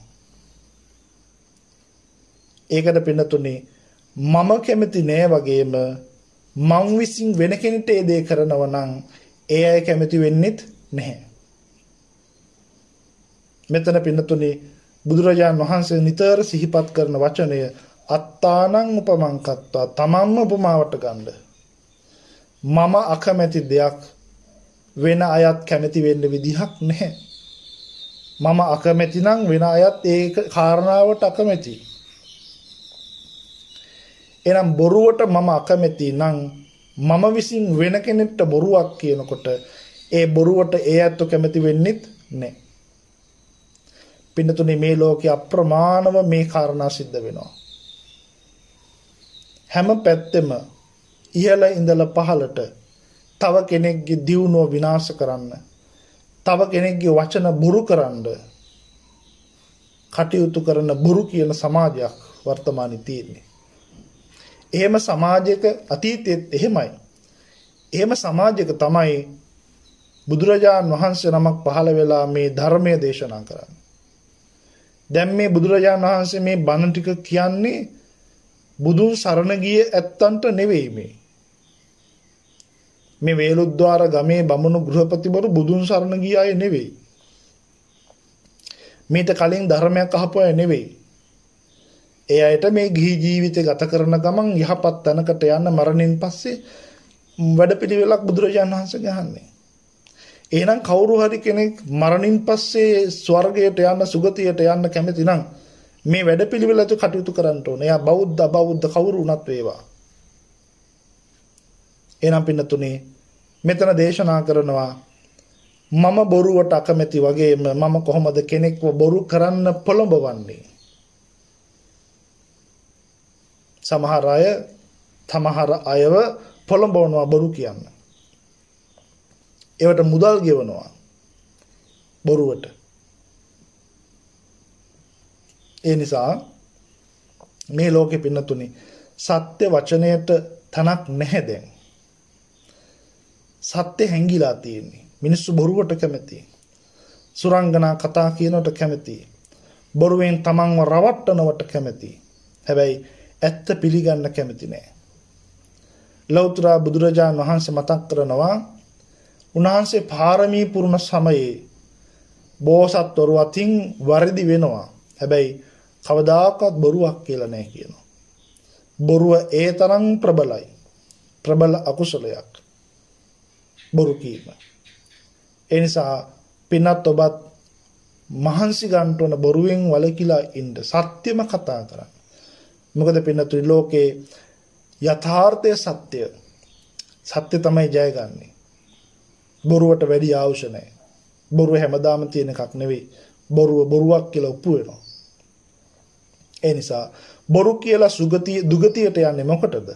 ඒකට පින්නතුනේ මම කැමති නෑ වගේම මං විසින් වෙන කෙනෙක්ට ඒ දේ කරනවා නම් ඒ අය කැමති වෙන්නෙත් නැහැ. මෙතන පින්නතුනේ බුදුරජාණන් වහන්සේ නිතර සිහිපත් කරන වචනය අත්තානං උපමං කත්වා තමන්ම උපමාවට ගන්න. මම අකමැති දෙයක් වෙන අයත් කැමති වෙන්න විදිහක් නැහැ. මම අකමැති නම් වෙන අයත් ඒ කාරණාවට අකමැති. එනම් බොරුවට මම අකමැති නම් මම විසින් වෙන කෙනෙක්ට බොරුවක් කියනකොට ඒ බොරුවට ඒ ඇත්ත කැමති වෙන්නෙත් නැහැ. පින්නතුනේ මේ ලෝකේ අප්‍රමාණව මේ කාරණා සිද්ධ වෙනවා. හැම පැත්තෙම ඉහළ ඉඳලා පහළට තව කෙනෙක්ගේ දියුණුව විනාශ කරන්න, තව කෙනෙක්ගේ වචන බොරු කරන්න කටයුතු කරන බොරු කියන සමාජයක් වර්තමානයේ තියෙන්නේ. එහෙම සමාජයක අතීතයේත් එහෙමයි. එහෙම සමාජයක තමයි බුදුරජාණන් වහන්සේ නමක් පහළ වෙලා මේ ධර්මය දේශනා කරන්නේ. දැන් මේ බුදුරජාණන් වහන්සේ මේ බණ ටික කියන්නේ බුදුන් සරණ ගිය ඇත්තන්ට නෙවෙයි මේ වේලුද්වාර ගමේ බමුණු ගෘහපතිවරු බුදුන් සරණ ගිය අය නෙවෙයි. මේට කලින් ධර්මයක් අහපු අය නෙවෙයි. ඒ අයට මේ ගිහි ජීවිතය ගත කරන ගමන් යහපත් තැනකට යන්න මරණයෙන් පස්සේ වැඩපිළිවෙලක් බුදුරජාණන් වහන්සේ ගහන්නේ. එහෙනම් කවුරු හරි කෙනෙක් මරණින් පස්සේ ස්වර්ගයට යන්න සුගතියට යන්න කැමති නම් මේ වැඩපිළිවෙලට කටයුතු කරන්න ඕනේ. එයා බෞද්ධ අබෞද්ධ කවුරු වුණත් වේවා. එහෙනම් පින්නතුනේ මෙතන දේශනා කරනවා මම බොරුවට අකමැති වගේම මම කොහොමද කෙනෙක්ව බොරු කරන්න පොළඹවන්නේ? සමහර අයව පොළඹවනවා බොරු කියන්න. ඒවට මුදල් ගෙවනවා බොරුවට. ඒ නිසා මේ ලෝකෙ පින්නතුනේ සත්‍ය වචනයට තනක් නැහැ දැන්. සත්‍ය හැංගිලා තියෙන්නේ. මිනිස්සු බොරුවට කැමතියි. සුරංගනා කතා කියනවට කරනවට බොරුවෙන් තමන්ව රවට්ටනවට කැමතියි. හැබැයි ඇත්ත පිළිගන්න කැමති නෑ. ලෞතර බුදුරජාණන් වහන්සේ මතක් කරනවා උන්වහන්සේ පාරමී පුරණ සමයේ බෝසත්වරු අතින් වරදි වෙනවා. හැබැයි කවදාකවත් බොරුවක් කියලා නෑ කියනවා. බොරුව ඒ තරම් ප්‍රබලයි. ප්‍රබල අකුසලයක්. බොරු කීම. ඒ නිසා පින්වත් ඔබත් මහන්සි ගන්න ඕන බොරුවෙන් වළකිලා ඉන්න. සත්‍යම කතා කරන්න. මොකද පින්නතුනි ලෝකේ යථාර්ථය සත්‍ය. සත්‍ය තමයි ජයගන්නේ. බොරුවට වැඩි අවශ්‍ය නැහැ. බොරුව හැමදාම තියෙන එකක් නෙවෙයි. බොරුවක් කියලා ඔප්පු වෙනවා. ඒ නිසා බොරු කියලා දුගතියට යන්නේ මොකටද?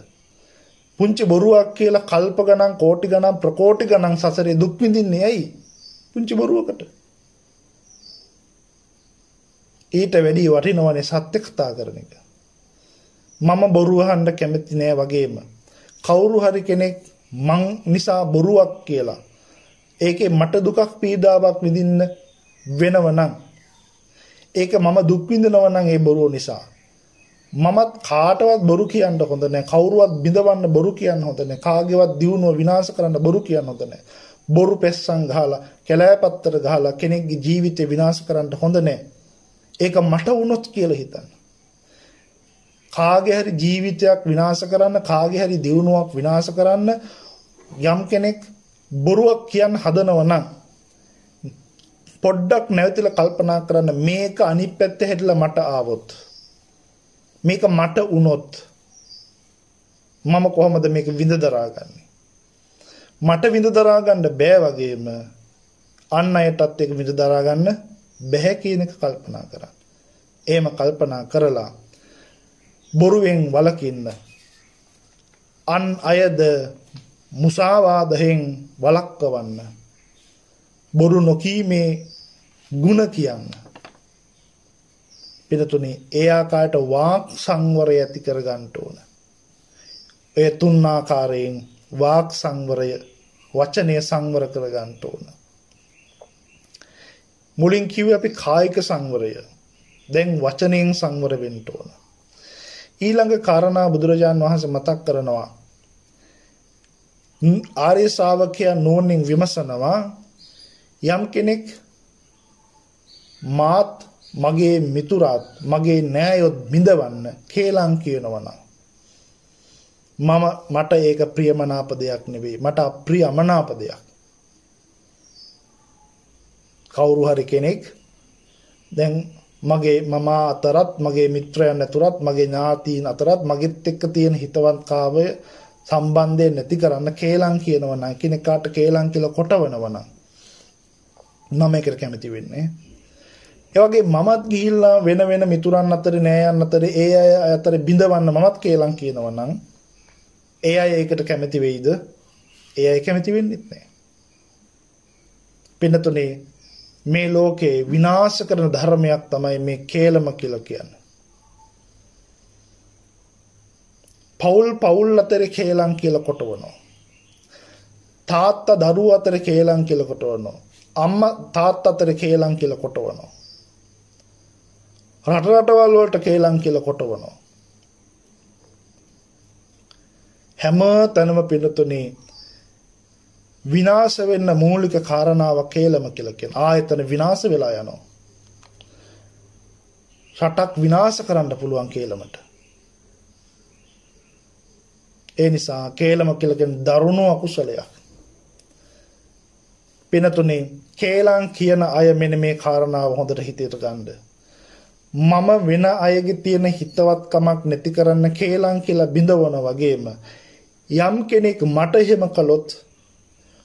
පුංචි බොරුවක් කියලා කල්ප ගණන් කෝටි ගණන් ප්‍රකෝටි ගණන් සසරේ දුක් විඳින්නේ ඇයි? පුංචි බොරුවකට. ඊට වැඩි වටිනවනේ සත්‍ය කතා කරන එක. මම බොරු අහන්න කැමති නෑ වගේම කවුරු හරි කෙනෙක් මං නිසා බොරුවක් කියලා ඒකේ මට දුකක් පීඩාවක් විඳින්න වෙනව නම් ඒක මම දුක් විඳිනව නම් ඒ බොරුව නිසා මමත් කාටවත් බොරු කියන්න හොඳ නැහැ. කවුරුවත් බිඳවන්න බොරු කියන්න හොඳ නැහැ. කාගේවත් දියුණුව විනාශ කරන්න බොරු කියන්න හොඳ නැහැ. බොරු පෙස්සන් ගහලා කැලෑපත්තර ගහලා කෙනෙක්ගේ ජීවිතේ විනාශ කරන්න හොඳ නැහැ. ඒක මට වුණොත් කියලා හිතන්න. කාගේ හරි ජීවිතයක් විනාශ කරන්න, කාගේ හරි දියුණුවක් විනාශ කරන්න යම් කෙනෙක් බොරුවක් කියන්න හදනවා නම් පොඩ්ඩක් නැවතිලා කල්පනා කරන්න, මේක අනිත් පැත්තේ හැදලා මට ආවොත්, මේක මට වුණොත් මම කොහොමද මේක විඳ දරාගන්නේ? මට විඳ දරා ගන්න බෑ වගේම අන් අයටත් ඒක විඳ දරා ගන්න බෑ කියන එක කල්පනා කරන්න. එහෙම කල්පනා කරලා බොරුවෙන් වළකින්න, අන් අයද මුසාවාදයෙන් වළක්වන්න, බොරු නොකීමේ ගුණ කියන්න. පිටුතුනි, ඒ ආකාරයට වාක් සංවරය ඇති කර ගන්න ඕන. ඒ තුන් ආකාරයෙන් වාක් සංවරය, වචනය සංවර කර ගන්න ඕන. මුලින් කිව්වේ අපි කායික සංවරය. දැන් වචනයෙන් සංවර වෙන්න ඕන. ඊළඟ කාරණා බුදුරජාන් වහන්සේ මතක් කරනවා. ආර්ය ශ්‍රාවකයා නුවණින් විමසනවා, යම් කෙනෙක් මාත් මගේ මිතුරාත් මගේ නෑයොත් බිඳවන්න කේලම් කියනවා නම් මට ඒක ප්‍රියමනාප දෙයක් නෙවෙයි, මට අප්‍රියමනාප දෙයක්. කවුරු හරි කෙනෙක් දැන් මගේ මම අතරත්, මගේ මිත්‍රයන් අතරත්, මගේ ඥාතීන් අතරත් මගෙත් එක්ක තියෙන හිතවත්කාවය සම්බන්ධය නැති කරන්න කේලම් කියනවා නම්, කෙනෙක්ට කේලම් කියලා කොටවනවා නම් මම ඒකට කැමති වෙන්නේ. ඒ වගේ මමත් ගිහිල්ලා වෙන වෙන මිතුරන් අතර, නෑයන් අතර, ඒ අය අතර බිඳවන්න මමත් කේලම් කියනවා නම් ඒ අය ඒකට කැමති වෙයිද? ඒ අය කැමති වෙන්නේ නැහැ. පින්නතුනේ, මේ ලෝකේ විනාශ කරන ධර්මයක් තමයි මේ කේලම කියලා කියන්නේ. පවුල් අතර කේලම් කියලා කොටවනවා. තාත්තා දරුවෝ අතර කේලම් කියලා කොටවනවා. අම්මා තාත්තා අතර කේලම් කියලා කොටවනවා. රටවල් වලට කේලම් කියලා කොටවනවා. හැම තැනම පින්නතුනේ විනාශ වෙන්න මූලික කාරණාව කේලම කියලා කියන. ආයතන විනාශ වෙලා යනවා. රටක් විනාශ කරන්න පුළුවන් කේලමට. ඒ නිසා කේලම කියලා කියන දරුණු අකුසලයක්. පින්නතුනේ, කේලම් කියන අය මෙන්න මේ කාරණාව හොඳට හිතේට ගන්න. මම වෙන අයගේ තියෙන හිතවත්කමක් නැති කරන්න කේලම් කියලා බිඳවන වගේම යම් කෙනෙක් මට එහෙම කළොත්,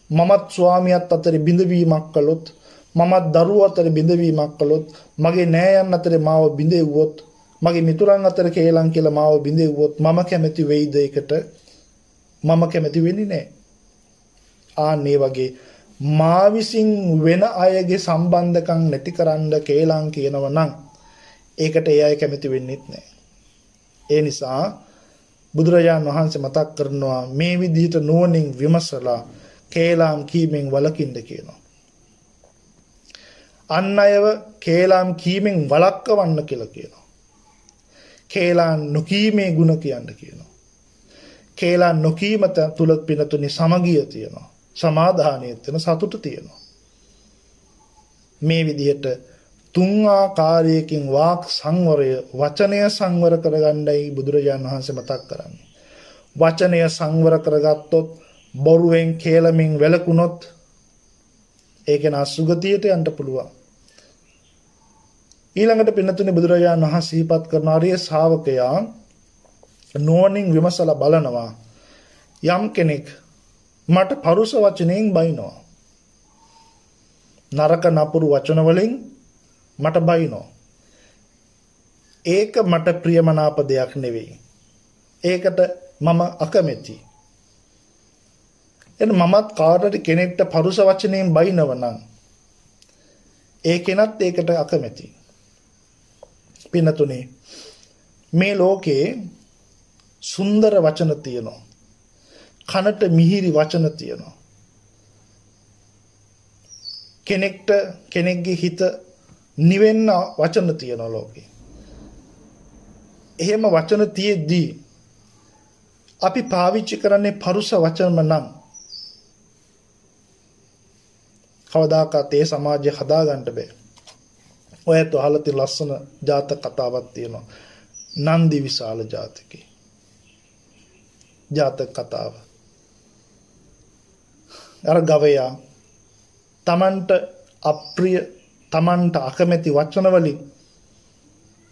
මමත් ස්වාමියාත් අතර බිඳවීමක් කළොත්, මමත් දරුවෝ අතර බිඳවීමක් කළොත්, මගේ නෑයන් අතර මාව බිඳෙව්වොත්, මගේ මිතුරන් අතර කේලම් කියලා මාව බිඳෙව්වොත් මම කැමති වෙයිද ඒකට? මම කැමති වෙන්නේ නැහැ. ආන්නේ වගේ මා විසින් වෙන අයගේ සම්බන්ධකම් නැති කරන්න කේලම් කියනවා නම් ඒකට ඒ අය කැමති වෙන්නේ නැහැ. ඒ නිසා බුදුරජාණන් වහන්සේ මතක් කරනවා, මේ විදිහට නුවණින් විමසලා කේලම් කීමෙන් වළකින්න කියනවා. අන් අයව කේලම් කීමෙන් වළක්වන්න කියලා කියනවා. කේලම් නොකීමේ ගුණ කියන්න කියනවා. කේලම් නොකීම තුල පිනතුනි සමගිය තියෙනවා, සමාදානය තියෙන, සතුට තියෙනවා. මේ විදිහට තුන් ආකාරයකින් වාක් සංවරය, වචනය සංවර කරගන්නයි බුදුරජාණන් වහන්සේ මතක් කරන්නේ. වචනය සංවර කරගත්තොත්, බොරුවෙන් කේලමින් වැළකුණොත් ඒක නාසුගතියට යන්න පුළුවන්. ඊළඟට පින්නතුනේ බුදුරජාණන් වහන්සේ සිහිපත් කරන ආර්ය ශ්‍රාවකයා නුවණින් විමසලා බලනවා, යම් කෙනෙක් මට පරුස වචනෙන් බයිනවා, නරක නපුරු වචන වලින් මට බයිනවා, ඒක මට ප්‍රියමනාප දෙයක් නෙවෙයි, ඒකට මම අකමැතියි. එන මමත් කාටට කෙනෙක්ට පරුස වචනයෙන් බයිනව නම් ඒ කෙනත් ඒකට අකමැතියි. පින්නතුනේ, මේ ලෝකේ සුන්දර වචන තියෙනවා, කනට මිහිරි වචන තියෙනවා. කෙනෙක්ගේ හිත නිවෙන්න වචන තියෙනවා ලෝකේ. එහෙම වචන තියෙද්දී අපි පාවිච්චි කරන්නේ පරුස වචනම නම් කවදාකවත් ඒ සමාජය හදාගන්න බෑ. ඔයත් අහලා තියෙන ලස්සන ජාතක කතාවක් තියෙනවා. නන්දි විශාල ජාතකේ. ජාතක කතාව. අර ගවයා තමන්ට අප්‍රිය තමන්ට අකමැති වචන වලින්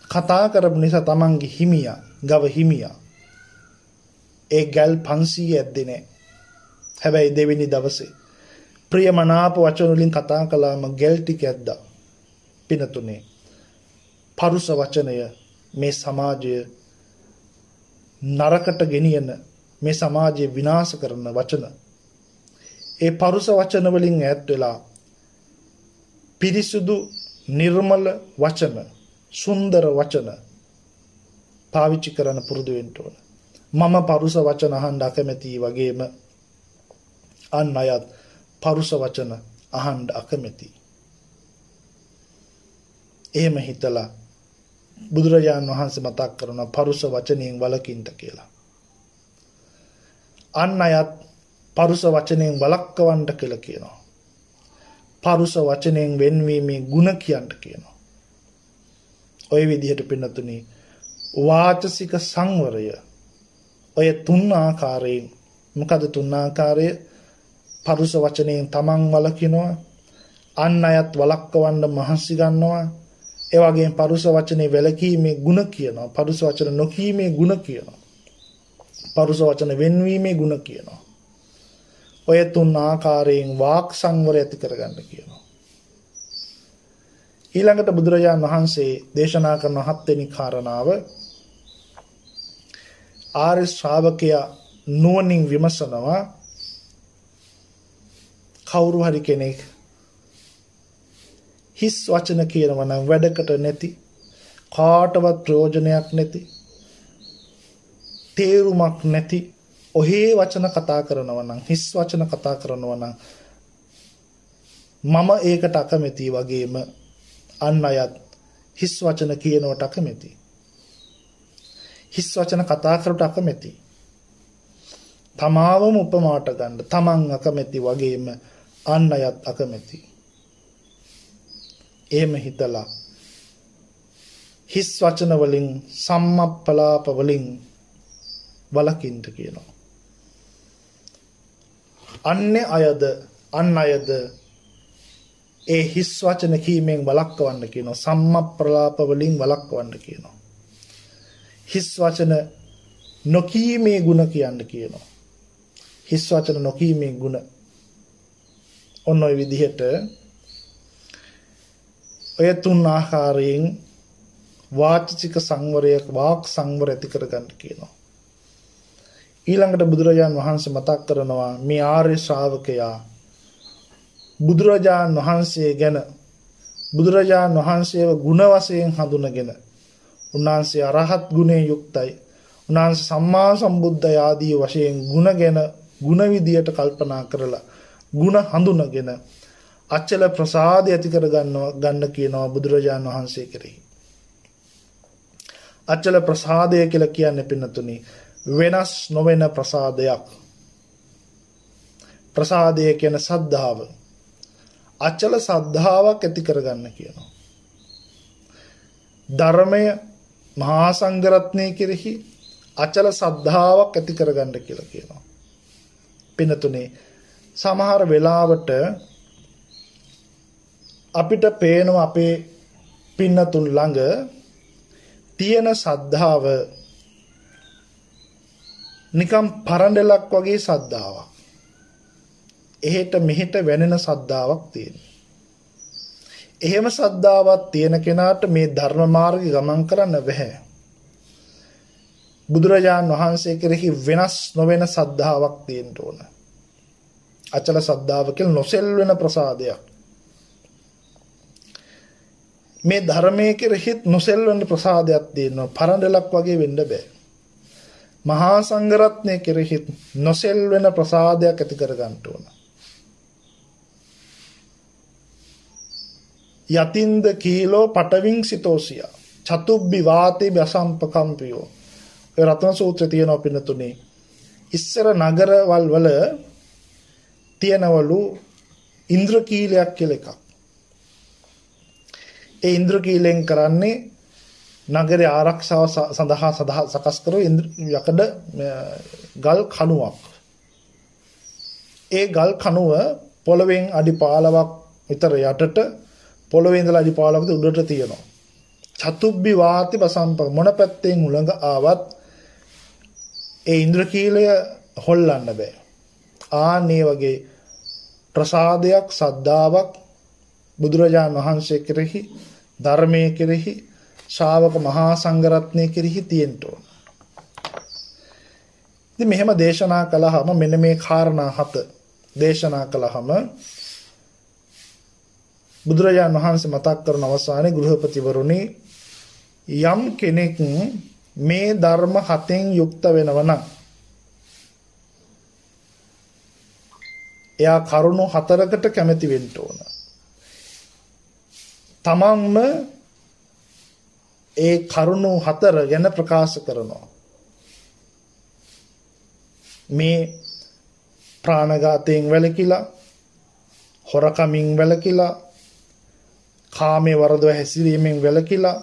කතා කරපු නිසා තමන්ගේ හිමියා ගව හිමියා ඒ ගල් 500 ඇද්දේ නැහැ. හැබැයි දෙවෙනි දවසේ ප්‍රියමනාප වචන වලින් කතා කළාම ගල් ටික ඇද්දා. පිනතුනේ පරුස වචනය මේ සමාජය නරකට ගෙනියන මේ සමාජය විනාශ කරන වචන. ඒ පරුස වචන වලින් ඈත් වෙලා පිරිසුදු නිර්මල වචන සුන්දර වචන පාවිච්චි කරන්න පුරුදු වෙන්න ඕන. මම පරුස වචන අහන්න අකමැති වගේම අන් අයත් පරුස වචන අහන්න අකමැති. එහෙම හිතලා බුදුරජාණන් වහන්සේ මතක් කරන පරුස වචනයෙන් වළකින්න කියලා. අන් අයත් පරුස වචනයෙන් වළක්වන්න කියලා කියනවා. පරුස වචනයෙන් වෙන්වීමේ ගුණ කියන්න කියනවා. ඔය විදිහට පින්නතුනි වාචසික සංවරය ඔය තුන් ආකාරයෙන් මොකද තුන් ආකාරය පරුස වචනයෙන් තමන් වළකිනවා අන් අයත් වළක්වන්න මහන්සි ගන්නවා ඒ වගේම පරුස වචනේ වැළකීමේ ගුණ කියනවා පරුස වචන නොකීමේ ගුණ කියනවා පරුස වචන වෙන්වීමේ ගුණ කියනවා ඔය තුන් ආකාරයෙන් වාක් සංවරය ඇති කරගන්න කියනවා ඊළඟට බුදුරජාණන් වහන්සේ දේශනා කරන 7 වෙනි කාරණාව ආර්ය ශ්‍රාවකයා නුවණින් විමසනවා කවුරු හරි කෙනෙක් හිස් වචන කියනවා නම් වැඩකට නැති කාටවත් ප්‍රයෝජනයක් නැති තේරුමක් නැති ඔහේ වචන කතා කරනවා නම් හිස් වචන කතා කරනවා නම් මම ඒකට අකමැති වගේම අන් අයත් හිස් වචන කියනවට අකමැති හිස් වචන කතා කරට අකමැති තමාවම උපමාට ගන්න තමන් අකමැති වගේම අන් අයත් අකමැති එහෙම හිතලා හිස් වචන වලින් සම්මප්පලාප වලින් වළකින්න කියනවා අන් අයද ඒ හිස් වචන කීමෙන් වළක්වන්න කියනවා සම්මප්පලාප වලින් වළක්වන්න කියනවා හිස් වචන නොකීමේ ගුණ කියන්න කියනවා හිස් වචන නොකීමේ ගුණ ඔන්න ඔය විදිහට ඔය තුන් ආකාරයෙන් වාචික සංවරයක් වාක් සංවර ඇති කරගන්න කියනවා ඊළඟට බුදුරජාන් වහන්සේ මතක් කරනවා මේ ආර්ය ශ්‍රාවකයා බුදුරජාන් වහන්සේ ගැන බුදුරජාන් වහන්සේව ගුණ වශයෙන් හඳුනගෙන උන්වහන්සේ අරහත් ගුණේ යුක්තයි උන්වහන්සේ සම්මා සම්බුද්ධ ආදී වශයෙන් ගුණ ගැන ගුණ විදියට කල්පනා කරලා ගුණ හඳුනගෙන අචල ප්‍රසාදය ඇති කර ගන්න කියනවා බුදුරජාණන් වහන්සේ කෙරෙහි. අචල ප්‍රසාදය කියලා කියන්නේ පින්නතුනි වෙනස් නොවන ප්‍රසාදයක්. ප්‍රසාදය කියන සද්ධාව. අචල සද්ධාාවක් ඇති කරගන්න කියනවා. ධර්මය මහා සංඝරත්නය කෙරෙහි අචල සද්ධාාවක් ඇති කරගන්න කියලා කියනවා. පින්නතුනේ සමහර වෙලාවට අපිට පේනවා අපේ පින්නතුන් ළඟ තියෙන සද්ධාව නිකම් පරඬලක් වගේ සද්ධාවක්. එහෙට මෙහෙට වෙනෙන සද්ධාවක් තියෙනවා. එහෙම සද්ධාවක් තියෙන කෙනාට මේ ධර්ම මාර්ගේ ගමන් කරන්න බැහැ. බුදුරජාණන් වහන්සේ කෙරෙහි වෙනස් නොවන සද්ධාාවක් තියෙන්න ඕන. අචල සද්ධාව කියලා නොසෙල්වෙන ප්‍රසාදයක්. මේ ධර්මයේ කෙරෙහිත් නොසෙල්වෙන ප්‍රසාදයක් තියෙනවා. පරඬලක් වගේ වෙන්න බෑ. මහා සංඝරත්නය කෙරෙහිත් නොසෙල්වෙන ප්‍රසාදයක් ඇති කර ගන්න ඕන. යතින්ද කීලෝ පටවින් සිතෝසියා චතුබ්බි වාතේ බසම්පකම්පියෝ ඒ රත්න සූත්‍රයේ තියෙනවා පින්නතුනේ ඉස්සර නගරවල් වල තියෙනවලු ඉන්ද්‍රකීලයක් කියලා එකක්. ඒ ඉන්ද්‍රකීලෙන් කරන්නේ නගරයේ ආරක්ෂාව සඳහා සකස් කර යකඩ ගල් කණුවක්. ඒ ගල් කණුව පොළවෙන් අඩි 15ක් විතර යටට පොළවේ ඉඳලා අඩි 15ක උඩට තියෙනවා. චතුබ්බි වාති බසම්ප මොන පැත්තෙන් උලඟ ආවත් ඒ ඉන්ද්‍රකීලය හොල්ලන්න බෑ. ආන්නේ වගේ ප්‍රසාදයක් සද්ධාාවක් බුදුරජාණන් වහන්සේ කෙරෙහි ධර්මයේ කෙරෙහි ශ්‍රාවක මහා සංඝරත්නය කෙරෙහි තියෙන්න ඕන. ඉතින් මෙහෙම දේශනා කළාම මෙන්න මේ කාරණා 7 දේශනා කළාම බුදුරජාණන් වහන්සේ මතක් කරන අවසානයේ ගෘහපතිවරුනි යම් කෙනෙක් මේ ධර්ම 7න් යුක්ත වෙනවා නම් එයා කරුණු 4කට කැමති වෙන්න ඕන. තමන්ම ඒ කරුණු 4 ගැන ප්‍රකාශ කරනවා. මේ ප්‍රාණඝාතයෙන් වැළකීලා, හොරකමින් වැළකීලා, කාමයේ වරදව හැසිරීමෙන් වැළකීලා,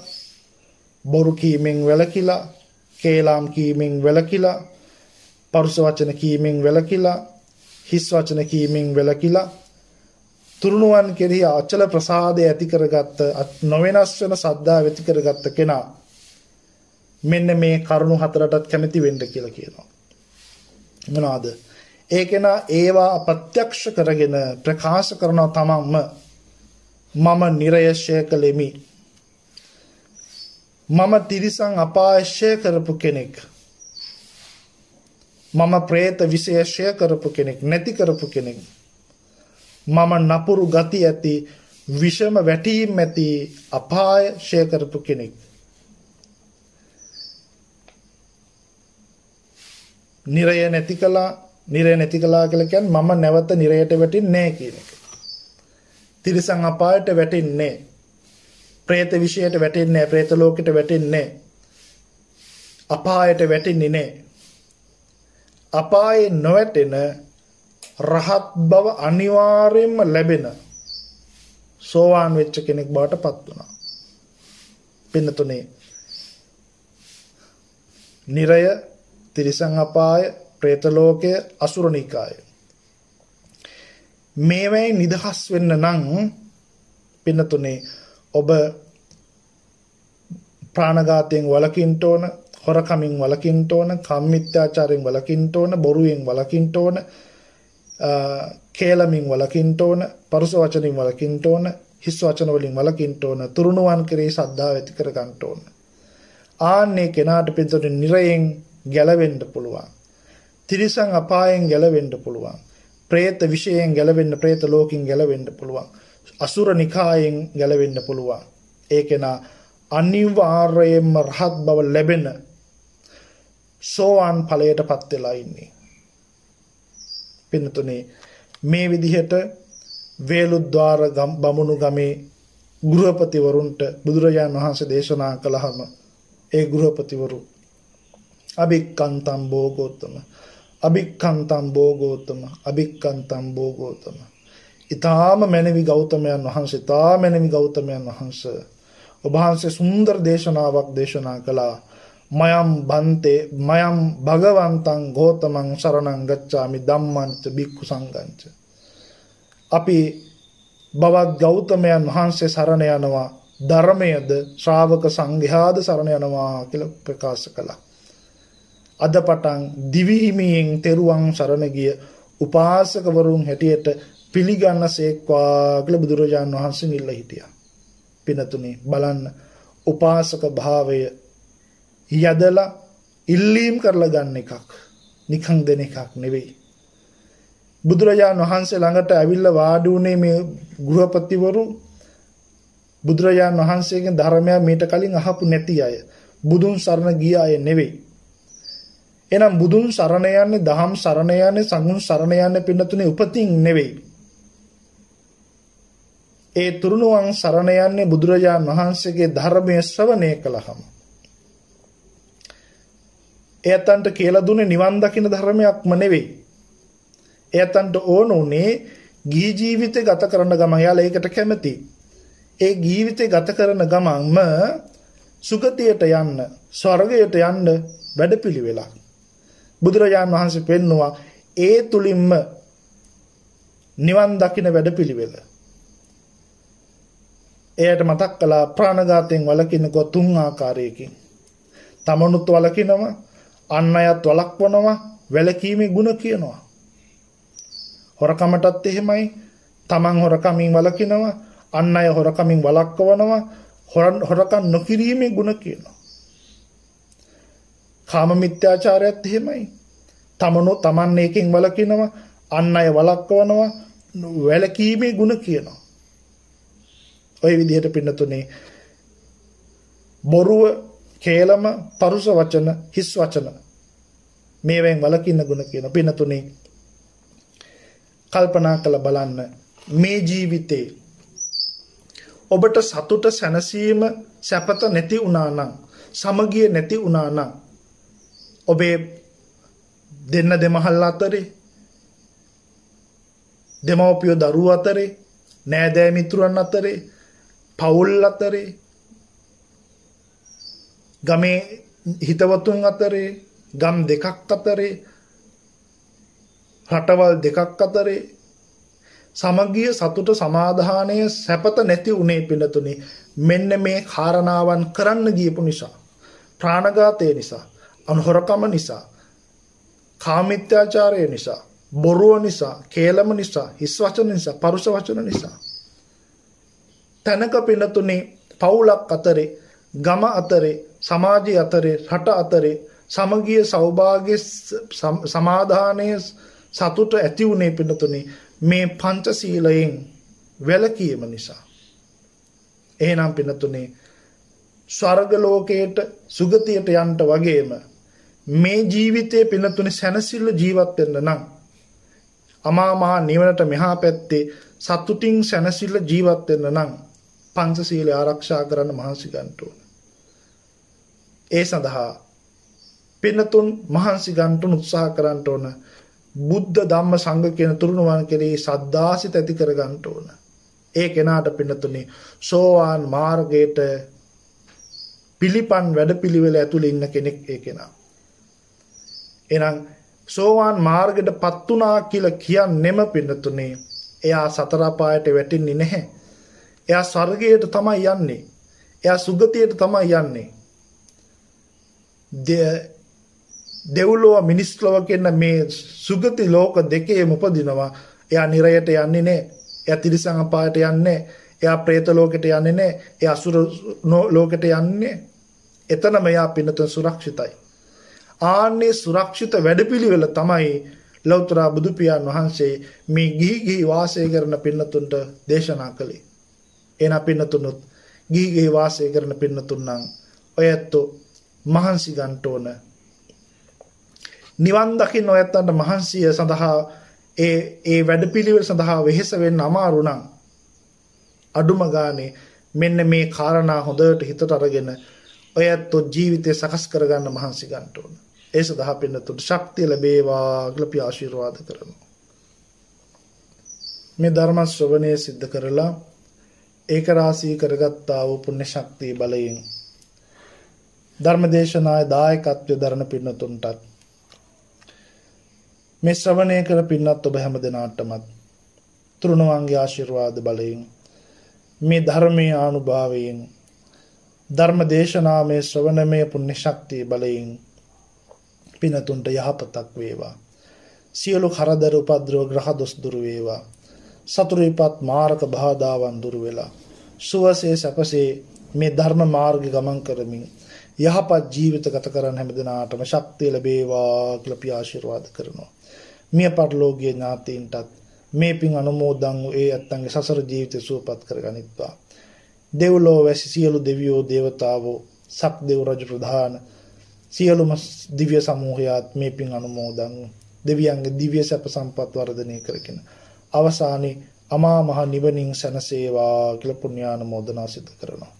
බොරු කීමෙන් වැළකීලා, කේලම් කීමෙන් වැළකීලා, පරුෂ වචන කීමෙන් වැළකීලා, හිස් වචන කීමෙන් වැළකීලා, තුරුණුවන් කෙරෙහි අචල ප්‍රසාදය ඇති කරගත්ත නොවෙනස් වෙන සද්ධාව ඇති කරගත්ත කෙනා මෙන්න මේ කරුණු 4ටත් කැමති වෙන්න කියලා කියනවා. මොනවාද? ඒ කෙනා ඒවා ප්‍රත්‍යක්ෂ කරගෙන ප්‍රකාශ කරනවා තමන්ම මම නිරයශය කළෙමි. මම තිරිසන් අපායශය කරපු කෙනෙක්. මම പ്രേත විශේෂය කරපු කෙනෙක්, නැති කරපු කෙනෙක්. මම නපුරු ගති ඇති, විෂම වැටීම් ඇති අපායශය කරපු කෙනෙක්. නිරය නැති කළා කියලා කියන්නේ මම නැවත නිරයට වැටෙන්නේ නැහැ කියන එක. තිරිසන් අපායට වැටෙන්නේ නැහැ. പ്രേත විශේෂයට වැටෙන්නේ නැහැ. പ്രേත ලෝකෙට වැටෙන්නේ නැහැ. අපායට වැටෙන්නේ නැහැ. අපායේ නොවැටෙන රහත් බව අනිවාර්යයෙන්ම ලැබෙන සෝවාන් වෙච්ච කෙනෙක් බවට පත් වුණා. පින්නතුනේ නිරය, තිරිසන් අපාය, പ്രേත ලෝකය, අසුර නිකාය මේවැයි නිදහස් වෙන්න නම් පින්නතුනේ ඔබ ප්‍රාණඝාතයෙන් වළකින්න ඕන, හොරකමින් වළකින්න ඕන, කාමමිත්‍යාචාරයෙන් වළකින්න ඕන, බොරුවෙන් වළකින්න ඕන, කේලමින් වළකින්න ඕන, පරුෂ වචනින් වළකින්න ඕන, හිස් වචන වලින් වළකින්න ඕන, තුරුණුවන් කෙරෙහි ශ්‍රද්ධාව ඇති කර ගන්න ඕන. ආන්නේ කෙනාට පිටුට නිරයෙන් ගැලවෙන්න පුළුවන්. තිරිසන් අපායෙන් ගැලවෙන්න පුළුවන්. പ്രേත විශේෂයෙන් ගැලවෙන්න, പ്രേත ලෝකෙන් ගැලවෙන්න පුළුවන්. අසුර නිකායෙන් ගැලවෙන්න පුළුවන්. ඒ කෙනා අනිවාර්යයෙන්ම රහත් බව ලැබෙන සෝවාන් ඵලයටපත් වෙලා ඉන්නේ. පින්නතුනේ මේ විදිහට වේලුද්වාර බමුණු ගමේ ගෘහපතිවරුන්ට බුදුරජාණන් වහන්සේ දේශනා කළාම ඒ ගෘහපතිවරු අභික්ඛන්තං භෝගෝත්තම, අභික්ඛන්තං භෝගෝත්තම, අභික්ඛන්තං භෝගෝත්තම. ඊ타ම මැනවි ගෞතමයන් වහන්සේ ඔබ වහන්සේ සුන්දර දේශනාවක් දේශනා කළා. මයම් බන්තේ මයම් භගවන්තං ගෝතමං සරණං ගච්ඡාමි ධම්මංච භික්ඛු සංඝංච. අපි බවත් ගෞතමයන් වහන්සේ සරණ යනවා, ධර්මයේද ශ්‍රාවක සංඝයාද සරණ යනවා කියලා ප්‍රකාශ කළා. අද පටන් දිවිහිමියෙන් තෙරුවන් සරණ ගිය උපාසකවරුන් හැටියට පිළිගන්නසේක්වා කියලා බුදුරජාණන් වහන්සේ නිල්ලා හිටියා. පිනතුනේ බලන්න, උපාසක භාවය යදලා ඉල්ලීම් කරලා ගන්න එකක්, නිකන් දෙන එකක් නෙවෙයි. බුදුරජාණන් වහන්සේ ළඟට ඇවිල්ලා වාඩි වුණේ මේ ගෘහපතිවරු බුදුරජාණන් වහන්සේගෙන් ධර්මය මීට කලින් අහපු නැති අය, බුදුන් සරණ ගිය අය නෙවෙයි. එහෙනම් බුදුන් සරණ යන්නේ, දහම් සරණ යන්නේ, සංඝුන් සරණ යන්නේ පින්නතුනේ උපතින් නෙවෙයි. ඒ තුරුණුවන් සරණ යන්නේ බුදුරජාණන් වහන්සේගේ ධර්මයේ ශ්‍රවණය කළාම. එයතන්ට කියලා දුන්නේ නිවන් දකින්න ධර්මයක්ම නෙවෙයි. එයතන්ට ඕන උනේ ගිහි ජීවිතේ ගත කරන ගමන් යාලා ඒකට කැමති. ඒ ජීවිතේ ගත කරන ගමන්ම සුගතියට යන්න ස්වර්ගයට යන්න වැඩපිළිවෙලක්. බුදුරජාණන් වහන්සේ පෙන්නවා ඒ තුලින්ම නිවන් දකින වැඩපිළිවෙල. එයට මතක් කළා ප්‍රාණඝාතයෙන් වළකිනකො 3 ආකාරයකින්. තමනුත් වළකිනවා, අන් අයත් වළක්වනවා, වැළකීමේ ගුණ කියනවා. හොරකමටත් එහෙමයි. තමන් හොරකමින් වළකිනවා, අන් අය හොරකමින් වළක්වනවා, හොරකම් නොකිරීමේ ගුණ කියනවා. කාම මිත්‍යාචාරයත් එහෙමයි. තමන් එකෙන් වළකිනවා, අන් අය වළක්වනවා, වැළකීමේ ගුණ කියනවා. ඔය විදිහට පින්නතුනේ බොරුව, කේලම, පරුෂ වචන, හිස් වචන මේවෙන් වළකින්න ගුණ කියන පින්නතුනේ කල්පනා කරලා බලන්න මේ ජීවිතේ ඔබට සතුට සැනසීම සැපත නැති වුණා නම්, සමගිය නැති වුණා නම්, ඔබේ දෙන්න දෙමහල් අතරේ, දෙමව්පියෝ දරුවෝ අතරේ, නෑදෑ මිතුරන් අතරේ, පවුල් අතරේ, ගමේ හිතවතුන් අතරේ, ගම් දෙකක් අතරේ, රටවල් දෙකක් අතරේ සමගිය සතුට සමාදානය සැපත නැති උනේ පිළිතුනේ මෙන්න මේ කාරණාවන් කරන්න ගියපු නිසා, ප්‍රාණඝාතය නිසා, අනුහොරකම නිසා, කාමීත්‍යාචාරය නිසා, බොරුව නිසා, කේලම නිසා, හිස් වචන නිසා, පරුෂ වචන නිසා තනක පිළිතුනේ පවුලක් අතරේ, ගම අතරේ, සමාජය අතරේ, රට අතරේ සමගිය සෞභාග්‍ය සමාදානය සතුට ඇති උනේ පිළිතුනේ මේ පංචශීලයෙන් වැළකීම නිසා. එහෙනම් පින්නතුනේ ස්වර්ග ලෝකයට සුගතියට යන්න වගේම මේ ජීවිතයේ පින්නතුනේ සැනසෙල්ල ජීවත් වෙන්න නම් අමා මහ නිවනට මෙහා පැත්තේ සතුටින් සැනසෙල්ල ජීවත් වෙන්න නම් පංචශීලය ආරක්ෂා කරන්න මහන්සි ගන්න ඕන. ඒ සඳහා පින්නතුන් මහන්සි ගන්න උත්සාහ කරන්න ඕන. බුද්ධ ධම්ම සංඝ කියන තුරුණුවන් කෙරෙහි සද්ධාසිත ඇති කර ගන්න ඕන. ඒ කෙනාට පින්නතුනේ සෝවාන් මාර්ගයට පිළිපන් වැඩපිළිවෙල ඇතුළේ ඉන්න කෙනෙක් ඒ කෙනා. එහෙනම් සෝවාන් මාර්ගයටපත් උනා කියලා කියන්නෙම පින්නතුනේ එයා සතර අපායට වැටෙන්නේ නැහැ. එයා ස්වර්ගයට තමයි යන්නේ. එයා සුගතියට තමයි යන්නේ. දෙව්ලොව මිනිස් ලොව කියන මේ සුගති ලෝක දෙකේම උපදිනවා. එයා නිරයට යන්නේ නැහැ. එයා තිරිසන් අපායට යන්නේ නැහැ. එයා പ്രേත ලෝකෙට යන්නේ නැහැ. එයා අසුර ලෝකෙට යන්නේ. එතනම එයා පින්නතුන් සුරක්ෂිතයි. ආන්නේ සුරක්ෂිත වැඩපිළිවෙල තමයි ලෞතර බුදු පියාණන් වහන්සේ මේ ගිහි වාසය කරන පින්නතුන්ට දේශනා කළේ. එන පින්නතුනුත් ගිහි වාසය කරන පින්නතුන් නම් ඔයත් මහන්සි ගන්න ඕන. නිවන් දකින්න ඔයත්තන්ට මහන්සිය සඳහා ඒ වැඩපිළිවෙල සඳහා වෙහෙස වෙන්න අමාරු නම් අඩුම ගානේ මෙන්න මේ කාරණා හොඳට හිතට අරගෙන ඔයත් ජීවිතය සකස් කරගන්න මහන්සි ගන්න ඕන. ඒ සඳහා පින්නතුන්ට ශක්තිය ලැබේවා කියලා අපි ආශිර්වාද කරනවා. මේ ධර්ම ශ්‍රවණය සිද්ධ කරලා ඒක රාශී කරගත්තා වූ පුණ්‍ය ශක්තිය බලයෙන් ධර්මදේශනාය දායකත්වයේ දරන පින්නතුන්ටත් මේ ශ්‍රවණය කර පින්නත් ඔබ හැම දෙනාටමත් තුරුණුවන්ගේ ආශිර්වාද බලයෙන් මේ ධර්මයේ ආනුභාවයෙන් ධර්ම දේශනාමය ශ්‍රවණමය පුණ්‍ය ශක්තිය බලයෙන් පිනතුන්ට යහපතක් වේවා. සියලු කරදර උපද්‍රව ග්‍රහ දොස් දුරු වේවා. සතුරු විපත් මාරක බාධාවන් දුරු වෙලා සුවසේ සැපසේ මේ ධර්ම මාර්ගය ගමන් කරමින් යහපත් ජීවිත ගත කරන හැම දිනාටම ශක්තිය ලැබේවා කියලා අපි ආශිර්වාද කරනවා. මිය පරලෝකීය ඥාතීන්ටත් මේ පින් අනුමෝදන් වූ ඒ ඇත්තන්ගේ සසර ජීවිතය සුවපත් කරගනිත්වා. දෙව්ලොව වැසි සියලු දෙවියෝ දේවතාවෝ සක් දෙව් රජ ප්‍රධාන සියලුම දිව්‍ය සමූහයාත් මේ පින් අනුමෝදන් වූ දෙවියන්ගේ දිව්‍ය සැප සම්පත් වර්ධනය කරගෙන අවසානයේ අමා මහ නිවනින් සැනසේවා කියලා පුණ්‍යානුමෝදනා සිදු කරනවා.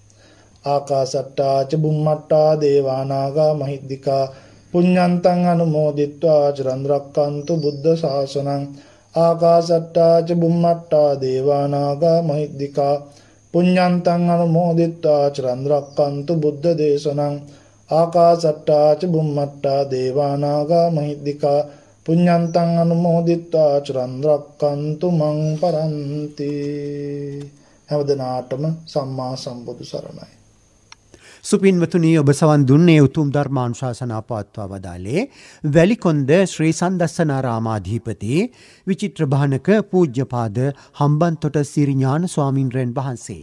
ආකාසට්ටා ච බුම්මට්ටා දේවානාගා මහිද්దికා පුඤ්ඤන්තං අනුමෝදිත්වා චිරන් රැක්කන්තු බුද්ධ ශාසනං. ආකාසට්ටා ච බුම්මට්ටා දේවානාගා මහිද්దికා පුඤ්ඤන්තං අනුමෝදිත්වා චිරන් රැක්කන්තු බුද්ධ දේශනං ආකාසට්ටා ච බුම්මට්ටා දේවානාගා මහිද්దికා පුඤ්ඤන්තං අනුමෝදිත්වා චිරන් රැක්කන්තු මං පරන්ති. හැමදෙනාටම සම්මා සම්බුදු සරණයි. සුපින්වතුනි, ඔබ සවන් දුන්නේ උතුම් ධර්මානුශාසනා පවත්වා වදාළේ වැලිකොන්ද ශ්‍රී සන්දස්සනාරාමාධිපති විචිත්‍ර භානක පූජ්‍යපාද හම්බන්තොට සිරිඥාන ස්වාමින්වයන් වහන්සේ.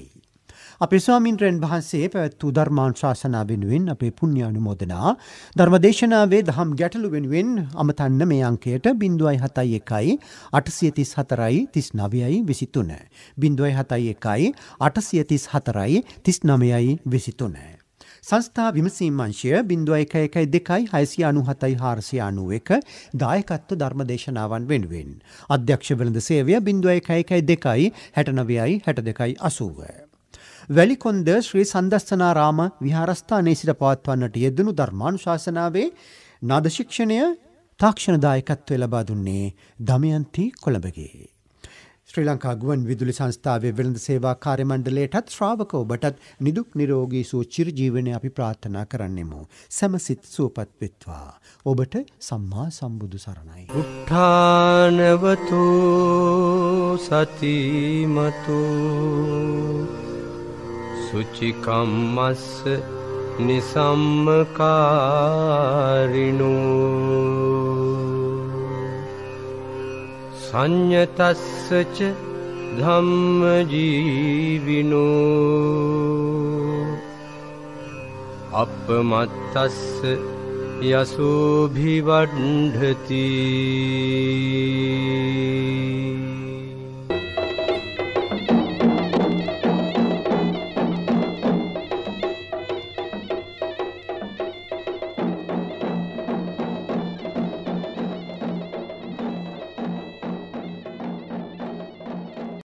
අපේ ස්වාමින්වයන් වහන්සේ පැවැත් වූ ධර්මානුශාසනා වෙනුවෙන් අපේ පුණ්‍යානුමෝදනා ධර්මදේශනාවේ දහම් ගැටළු වෙනුවෙන් අමතන්න මේ අංකයට 071 834 39 23 071 834 39 23. සංස්ථා විමසීම් අංශය 0112 697 491 දායකත්ව ධර්මදේශනාවන් වෙනුවෙන්. අධ්‍යක්ෂ වෙළඳ සේවය 0112 69 62 80. වැලිකොන්ද ශ්‍රී සන්දස්සනාරාම විහාරස්ථානයේ සිට පවත්වන්නට යෙදුණු ධර්මානුශාසනාවේ නාද ශික්ෂණය තාක්ෂණ දායකත්වය ලබා දුන්නේ දමයන්ති කොළඹගේ. ශ්‍රී ලංකා ගුවන් විදුලි සංස්ථාවේ වෙළඳ සේවා කාර්ය මණ්ඩලයටත් ශ්‍රාවක ඔබටත් නිදුක් නිරෝගී සුව චිරජීවනය අපි ප්‍රාර්ථනා කරන්නෙමු. සැමසිත සුවපත් වෙත්වා. ඔබට සම්මා සම්බුදු සරණයි. උත්ථානවතු සතිමතු සුචිකම්මස්ස නිසම්මකාරිනෝ සංයතස්සච ධම්මජීවිනෝ අපමත්තස්ස යසෝභිවණ්ඩති